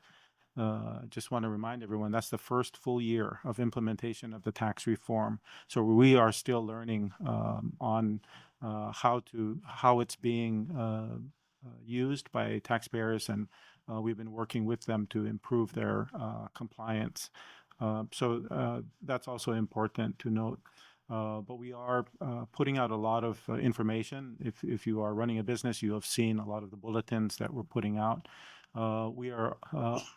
just want to remind everyone that's the first full year of implementation of the tax reform. So we are still learning on how it's being used by taxpayers, and we've been working with them to improve their compliance. So that's also important to note. But we are putting out a lot of information. If you are running a business, you have seen a lot of the bulletins that we're putting out. We are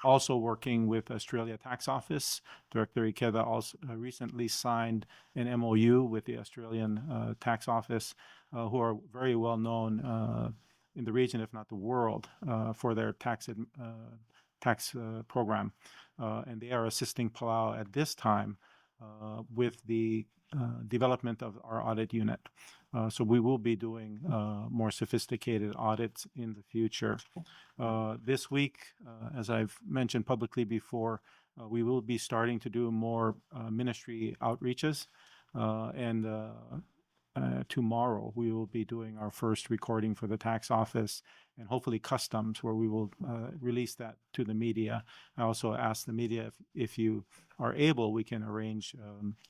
also working with Australia Tax Office. Director Ikeda also recently signed an MOU with the Australian Tax Office, who are very well known in the region, if not the world, for their tax program. And they are assisting Palau at this time with the development of our audit unit. So we will be doing more sophisticated audits in the future. This week, as I've mentioned publicly before, we will be starting to do more ministry outreaches. And tomorrow we will be doing our first recording for the tax office and hopefully customs, where we will release that to the media. I also asked the media if you are able, we can arrange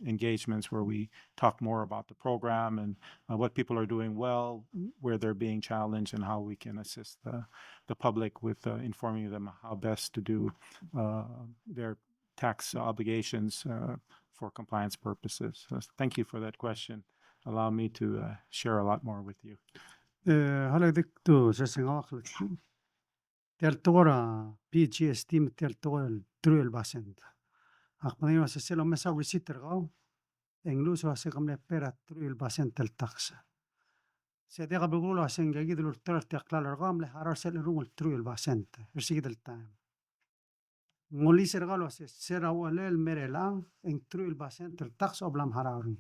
engagements where we talk more about the program and what people are doing well, where they're being challenged, and how we can assist the public with informing them how best to do their tax obligations for compliance purposes. So thank you for that question. Allow me to share a lot more with you. هلا دكتور سسنغ تلتورا PGST تلتور ترويل باسنت أخبرني وسسلو مسا ويسيترغاو إنجلوس واسقم لبيرا ترويل باسنت التاكس سيدي بيقولوا عشان جيد التر تقلال الرقم لحرار سلرون الترويل باسنت رسيد التايم مولي سرغالو سيرا ولل ميريلان إن ترويل باسنت التاكس أبلام حراري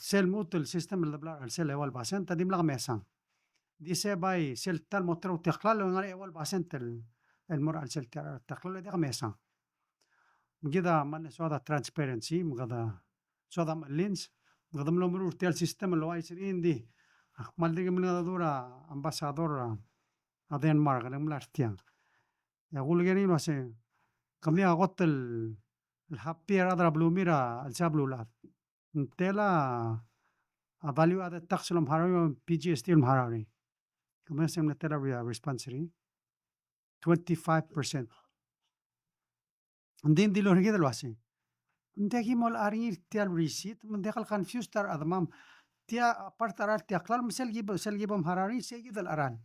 sel mutul sistem el sel ewal basent dim lag mesan di se bay sel tal motro tiqlal ngari ewal basent el moral sel tiqlal di mesan gida man soda transparency mgada soda lins mgada mlo mrur tel sistem lo ay sirin di mal di mlo dura ambasador a Denmark lam lartian يقول جاني واسه كم يا قتل الحبير أضرب لوميرا السابلولات Tela a value added tax lam harari PGST lam harari. Kami sa tela response rin 25%. Hindi dilo rin kita luasi. Hindi kimol aring tial receipt. Hindi kal confused tar adamam. Tia part aral tia klal misal gibam harari segi dal aral.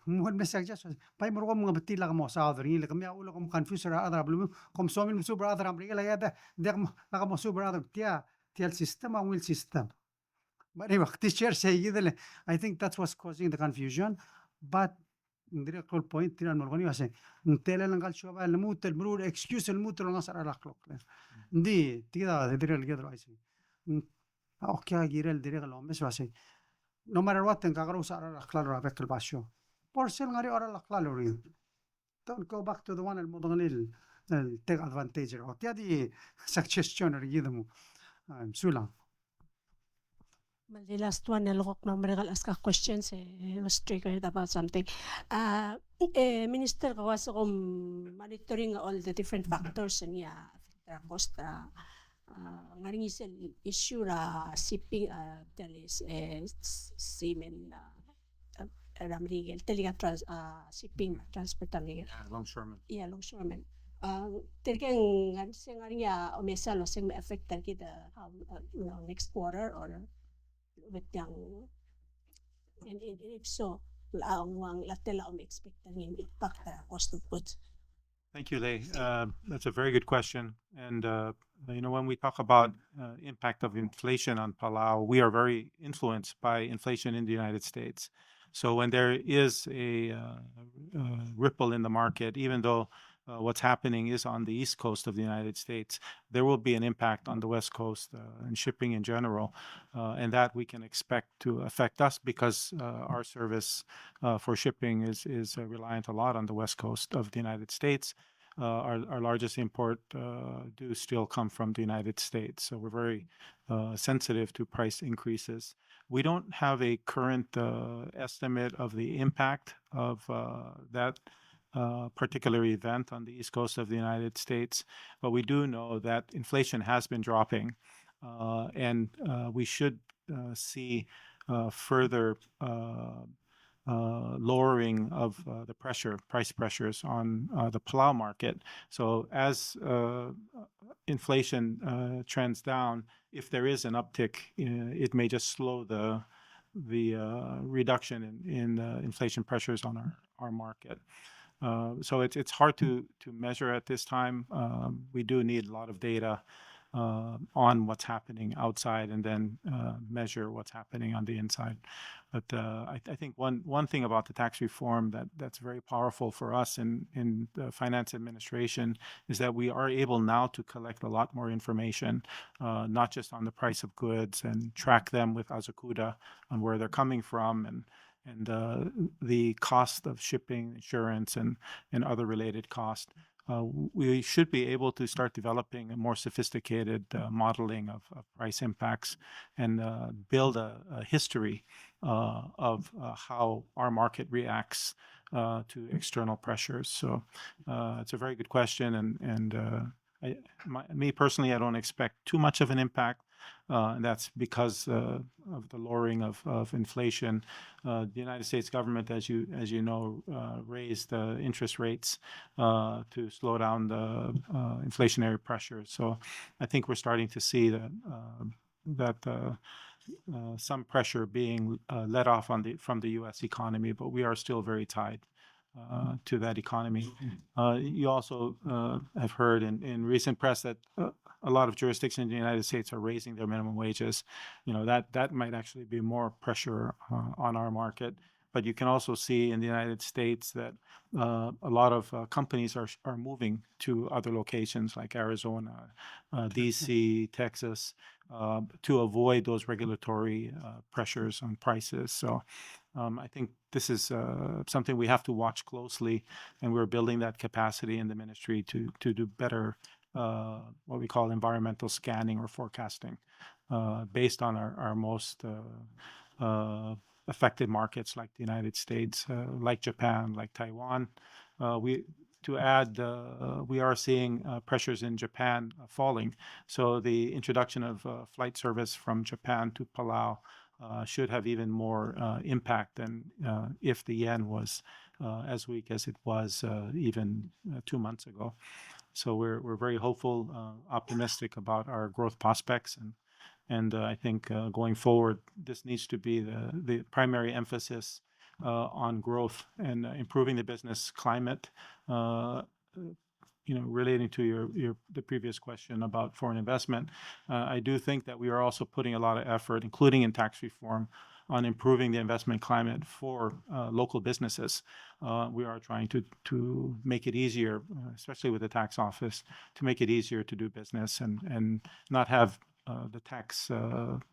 Mohon message just pai murko mga batila kamo sa other rin kami ulo kom confused tar adra blum kom so min super adra amri la yada dek kamo super adra tia system and will system. But anyway, teacher say I think that's what's causing the confusion. But ndiri kol point tiran morgoni kasi ntela lang kalsyo ba lemut el brur excuse el mut lang asar ala klok ndi tida de dire el gedro asi okya girel dire lo mes basi no matter what en kagro sar ala klalo ra bekel basyo por sel ngari ora la klalo rin don't go back to the one el modonil el take advantage o tiadi suggestion er yidmu sula Well, the last one, nalokok na marigal ask a question, was triggered about something. Minister, kawas akong monitoring all the different factors niya affect the cost. Ngaring is issue shipping, telis semen, ramrigel, teliga shipping transport ramrigel. Longshoremen. Yeah, longshoremen. Talagang ngaring ya omesa lo sing affect kita next quarter or with yang and if so ang latela expect ang impact cost of goods. Thank you, Lei. That's a very good question. And, when we talk about impact of inflation on Palau, we are very influenced by inflation in the United States. So when there is a ripple in the market, even though what's happening is on the East Coast of the United States, there will be an impact on the West Coast and shipping in general. And that we can expect to affect us because our service for shipping is reliant a lot on the West Coast of the United States. Our largest import do still come from the United States. So we're very sensitive to price increases. We don't have a current estimate of the impact of that particular event on the East Coast of the United States, but we do know that inflation has been dropping, and we should see further lowering of the price pressures on the Palau market. So as inflation trends down, if there is an uptick, it may just slow the reduction in inflation pressures on our market. So it's hard to measure at this time. We do need a lot of data on what's happening outside and then measure what's happening on the inside. But I think one thing about the tax reform that's very powerful for us in the finance administration is that we are able now to collect a lot more information, not just on the price of goods and track them with Azukuda on where they're coming from and the cost of shipping, insurance, and other related costs. We should be able to start developing a more sophisticated modeling of price impacts and build a history of how our market reacts to external pressures. So it's a very good question, and me personally, I don't expect too much of an impact. And that's because of the lowering of inflation. The United States government, as you know, raised interest rates to slow down the inflationary pressure. So I think we're starting to see that some pressure being let off from the U.S. economy, but we are still very tied to that economy. You also have heard in recent press that a lot of jurisdictions in the United States are raising their minimum wages. That might actually be more pressure on our market. But you can also see in the United States that a lot of companies are moving to other locations like Arizona, DC, Texas, to avoid those regulatory pressures on prices. So I think this is something we have to watch closely, and we're building that capacity in the ministry to do better what we call environmental scanning or forecasting based on our most affected markets like the United States, like Japan, like Taiwan. We are seeing pressures in Japan falling. So the introduction of flight service from Japan to Palau should have even more impact than if the yen was as weak as it was even 2 months ago. So we're very hopeful, optimistic about our growth prospects, and I think going forward, this needs to be the primary emphasis on growth and improving the business climate relating to the previous question about foreign investment, I do think that we are also putting a lot of effort, including in tax reform, on improving the investment climate for local businesses. We are trying to make it easier, especially with the tax office, to make it easier to do business and not have the tax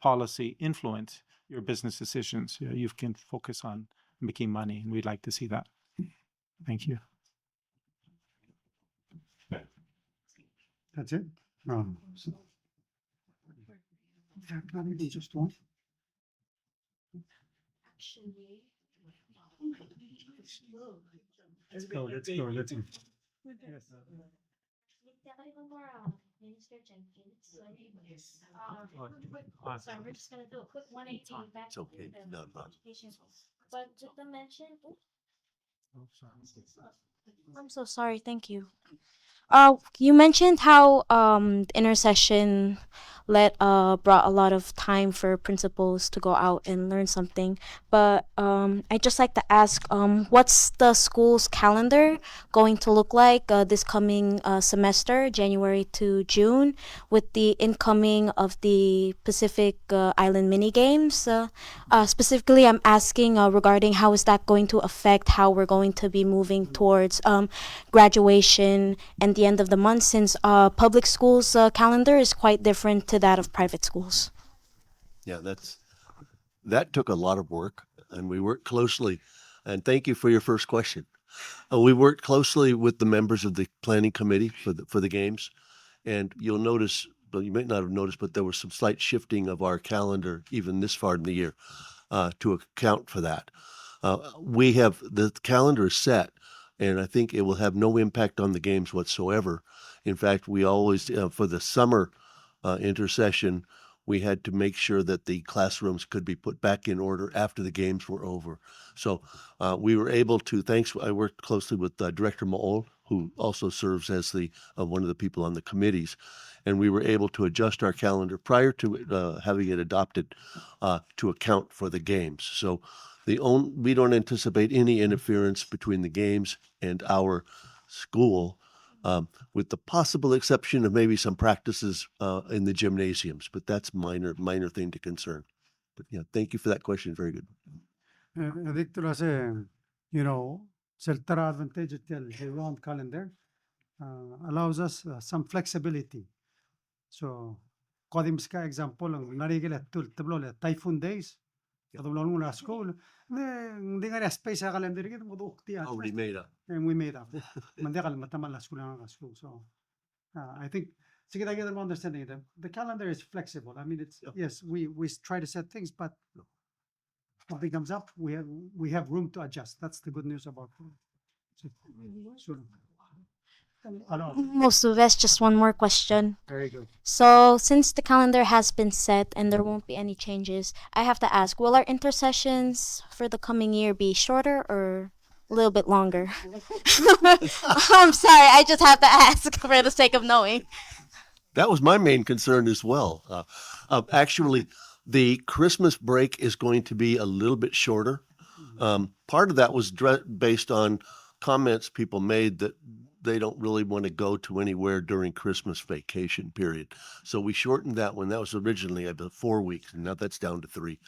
policy influence your business decisions. You can focus on making money, and we'd like to see that. Thank you. That's it? So- Yeah, not even just one. Let's go, let's go, let's go. Yes. Minister Jenkins. Sorry, we're just gonna do a quick 180 back. It's okay. to the No, no. education. But with the mention, Oh, sorry. I'm so sorry, thank you. You mentioned how intercession brought a lot of time for principals to go out and learn something. But I'd just like to ask, what's the school's calendar going to look like this coming semester, January to June, with the incoming of the Pacific Island mini games? Specifically, I'm asking regarding how is that going to affect how we're going to be moving towards graduation and the end of the month, since public schools calendar is quite different to that of private schools. Yeah, that took a lot of work, and we worked closely. And thank you for your first question. We worked closely with the members of the planning committee for the games, and you'll notice, well, you may not have noticed, but there was some slight shifting of our calendar even this far in the year to account for that. We have the calendar is set, and I think it will have no impact on the games whatsoever. In fact, we always for the summer intercession, we had to make sure that the classrooms could be put back in order after the games were over. So we were able to, I worked closely with Director Maol, who also serves as the one of the people on the committees, and we were able to adjust our calendar prior to having it adopted to account for the games. So we don't anticipate any interference between the games and our school, with the possible exception of maybe some practices in the gymnasiums, but that's minor thing to concern. But yeah, thank you for that question. Very good. Victor has Celtara advantage the round calendar allows us some flexibility. So, Kodimska example, ang narigil at tablo typhoon days. Kadulong muna school. Hindi nga space sa calendar kita mo dukti at. Already made up. And we made up. Mandi kal matamal la school ang school. So, I think sige tayo kita understanding it. The calendar is flexible. I mean, it's yes, we try to set things, but something comes up, we have room to adjust. That's the good news about it. So, Most of us, just one more question. very good. So, since the calendar has been set and there won't be any changes, I have to ask, will our intercessions for the coming year be shorter or a little bit longer? I'm sorry, I just have to ask for the sake of knowing. That was my main concern as well. Actually, the Christmas break is going to be a little bit shorter. Part of that was based on comments people made that they don't really want to go to anywhere during Christmas vacation period. So we shortened that one. That was originally about 4 weeks, and now that's down to 3.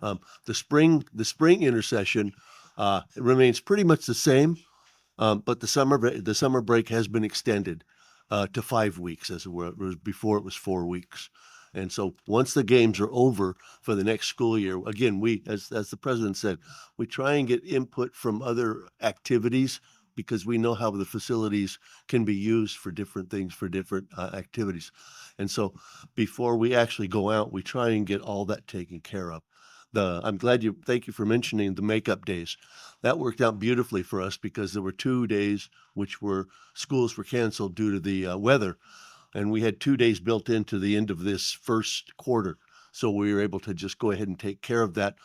The spring intercession it remains pretty much the same, but the summer break has been extended to 5 weeks, as it was before. It was 4 weeks. And so once the games are over for the next school year, again, we, as the president said, we try and get input from other activities because we know how the facilities can be used for different things, for different activities. And so before we actually go out, we try and get all that taken care of. Thank you for mentioning the makeup days. That worked out beautifully for us because there were 2 days schools were canceled due to the weather. And we had 2 days built into the end of this first quarter. So we were able to just go ahead and take care of that,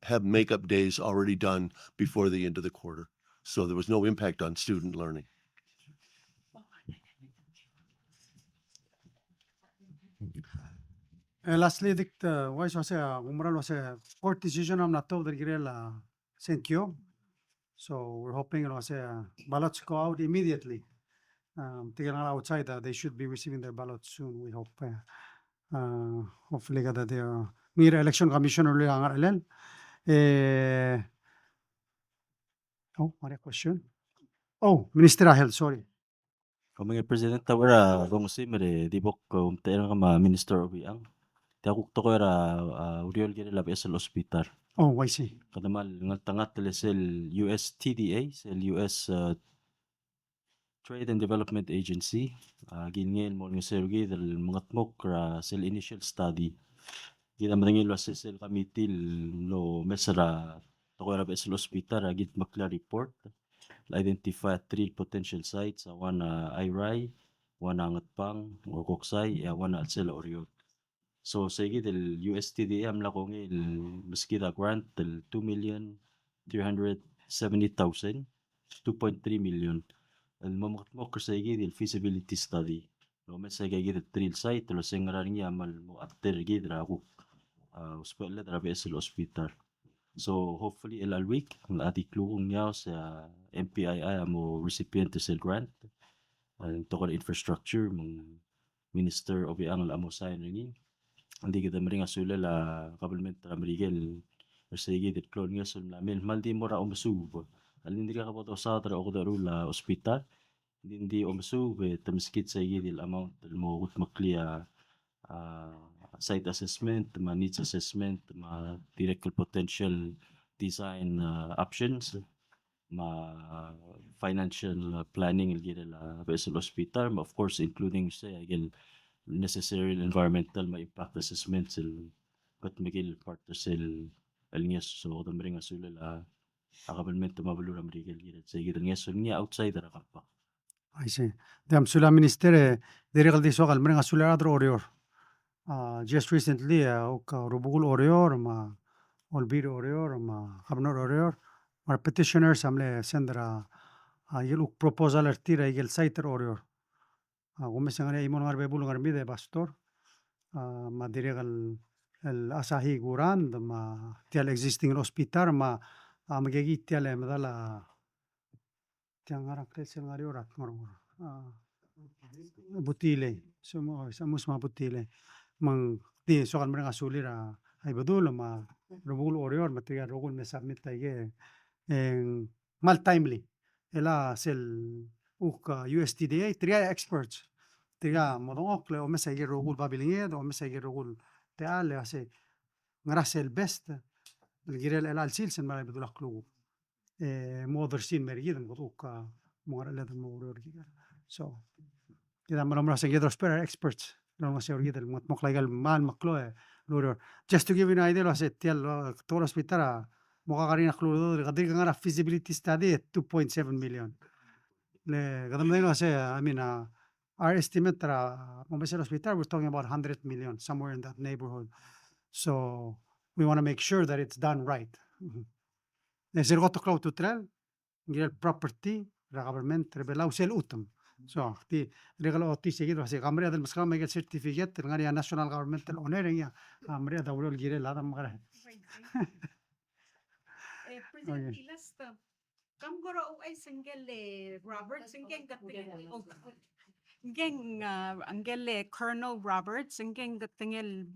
have makeup days already done before the end of the quarter. So there was no impact on student learning. Lastly, the why was umural was court decision am nato the girela thank you. So we're hoping ballots go out immediately. tiga lang outside, they should be receiving their ballot soon, we hope. Hopefully kada they Mira election commissioner ulit ang aralel. What a question? Oh, Minister Ahel, sorry. Kung mga president tawara kung si mere di bok umte nga ma minister obi ang tiakuk to ko era uriol gere labi sa hospital. Oh, I see. Kadamal nga tangat sel USTDA sel US Trade and Development Agency gingin mo nga sergi dal mga tmok ra sel initial study gina manangil was sel committee lo mesra to ko era sa hospital git makla report identify 3 potential sites one Irai, one Angatpang or Koksay, one at Sela Oriot. So sige del USTD amla ko ng maski da grant del 2,370,000 2.3 million. Al mamakmo ko sige del feasibility study. No mas sige gid trail site lo sengaran niya mal mo after gid ra ko hospital dra hospital. So hopefully ilal week ang atiklong niya sa MPII mo recipient sa grant to ko infrastructure mong minister of ang amo sign ringi hindi kita meringa sula la government ra Miguel sige dit klon nga sul namin maldi mo ra umsub alin di ka kapoto sa tra o la hospital hindi umsub tamiskit sa gidil amount mo ut makliya site assessment, needs assessment, theoretical potential design options, financial planning la vessel hospital, of course including say again necessary environmental impact assessment but migil part sel alnyas so the meringa sula la government mabalura migil gid say gid alnyas niya outside ra kappa. I see. Dam sula minister direct di so kal meringa sula adro orior. Just recently, Rubugul Orior, Olbir Orior, Habnor Orior, our petitioners, sendra yeluk proposal artira igel saiter Orior. Gumesangare imon ngarbe bulu ngarbi de pastor, diregal el asahi guran, tial existing hospital, magagi tial madala tiang kresen ngariorat ngorong. Butile, samus butile. Mang di sokan mereka sulira ay badul rugul orior material rugul me submit taige mal timely ela sel USTDA tria experts tria modongok le o mesay rugul babilinged o mesay rugul teale ase ngrasel best الجيرال ela alsil sen mala badul aklu modersin merigid ngoduka mongara le mo so kita malam rasa gedros per experts no mas orgid el moklaigal man maklo just to give you an idea lo set tial tol hospital mokakarin aklo do gadir ngara feasibility study 2.7 million le gadam dilo se I mean our estimate tra Mombasa hospital we're talking about 100 million somewhere in that neighborhood so we want to make sure that it's done right Nesir goto klau to trel ngir property ra government rebelau sel utam so ti regalo ti seguido así gamre del mascala mega certificate ngari national government el honor ya gamre da urol gire la dam gara President Ilas kam gora o ay single Robert single Ngeng anggele Colonel Roberts ngeng gatingel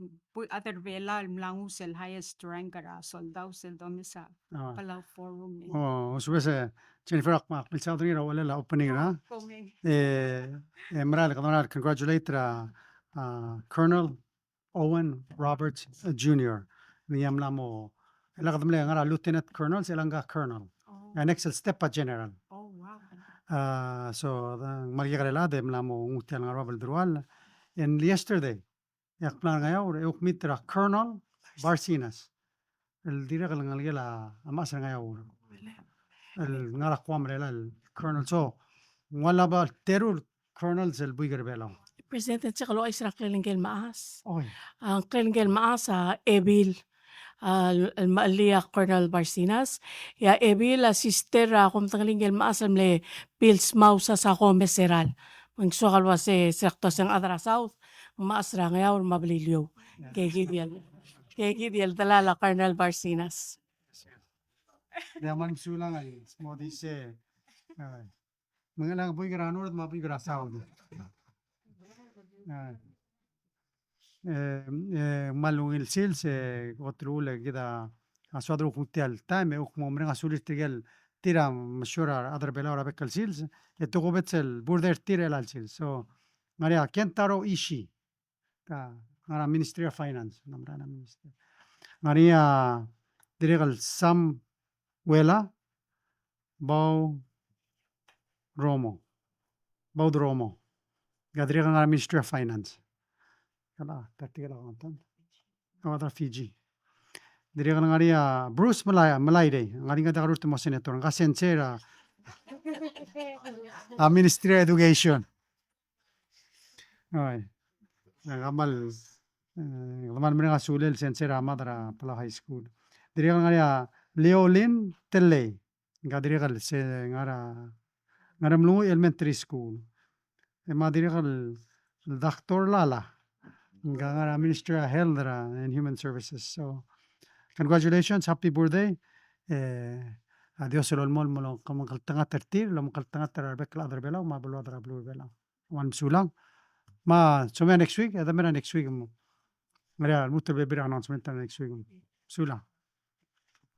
other vela mlangu sel highest rank ara soldado sel domisa Palau forum subese Jennifer akma pilsa udri ra wala la opening na mral kadona congratulate Colonel Owen Roberts Jr. Niyam lamo ela kadam le ngara lieutenant colonel selanga colonel next step pa general so magigala de mlamo ngutial ngarabal drual and yesterday yak plan ngayaw uk mitra Colonel Barcinas el direct ngalgela amas ngayaw el ngara kwamrela el colonel so wala ba terror colonels el buiger belo President sa kalo ay sa klingel maas. Ang klingel maas sa Ebil المقلية Colonel Barcinas يا إبيلا سيستر كم تغلين المقاسم لي بيلس ماوسا ساقو مسيرال من سوغل واسي سيقتو سين أدرا ساوث ما أسرع غياور ما بليليو كيكي ديال دلالة Colonel Barcinas Yaman sulang ay mo dice mga lang po yung ranor at mapo yung rasaw. Malungil sils otrule gida aswadro kutial time ok momrenga sulis tigel tira mashura adar bela ora bekal sils eto gobetsel burder tira el sils so Maria kentaro ishi ta ngara Ministry of Finance namrana minister Maria diregal Sam Wela Bau Romo gadriga ngara Ministry of Finance kala taktigal akontan awata Fiji diri kan ngaria Bruce Malaide ngari ngada karut mo senator nga sensera a Ministry of Education ay ngamal ngamal mga sulel sensera madara Palau High School diri kan ngaria Leolin Telle nga diri kal se ngara mlungu Elementary School ma diri kal Dr. Lala nga ngara Ministry of Health and Human Services so congratulations, happy birthday. Adios el olmol molong kamang kaltanga tertir, lam kaltanga terarbek la adarbela, ma belu adrablu bela. Wan sulang. Ma next week, ada mera next week mo. Maria mutter beber announcement next week. Sulang.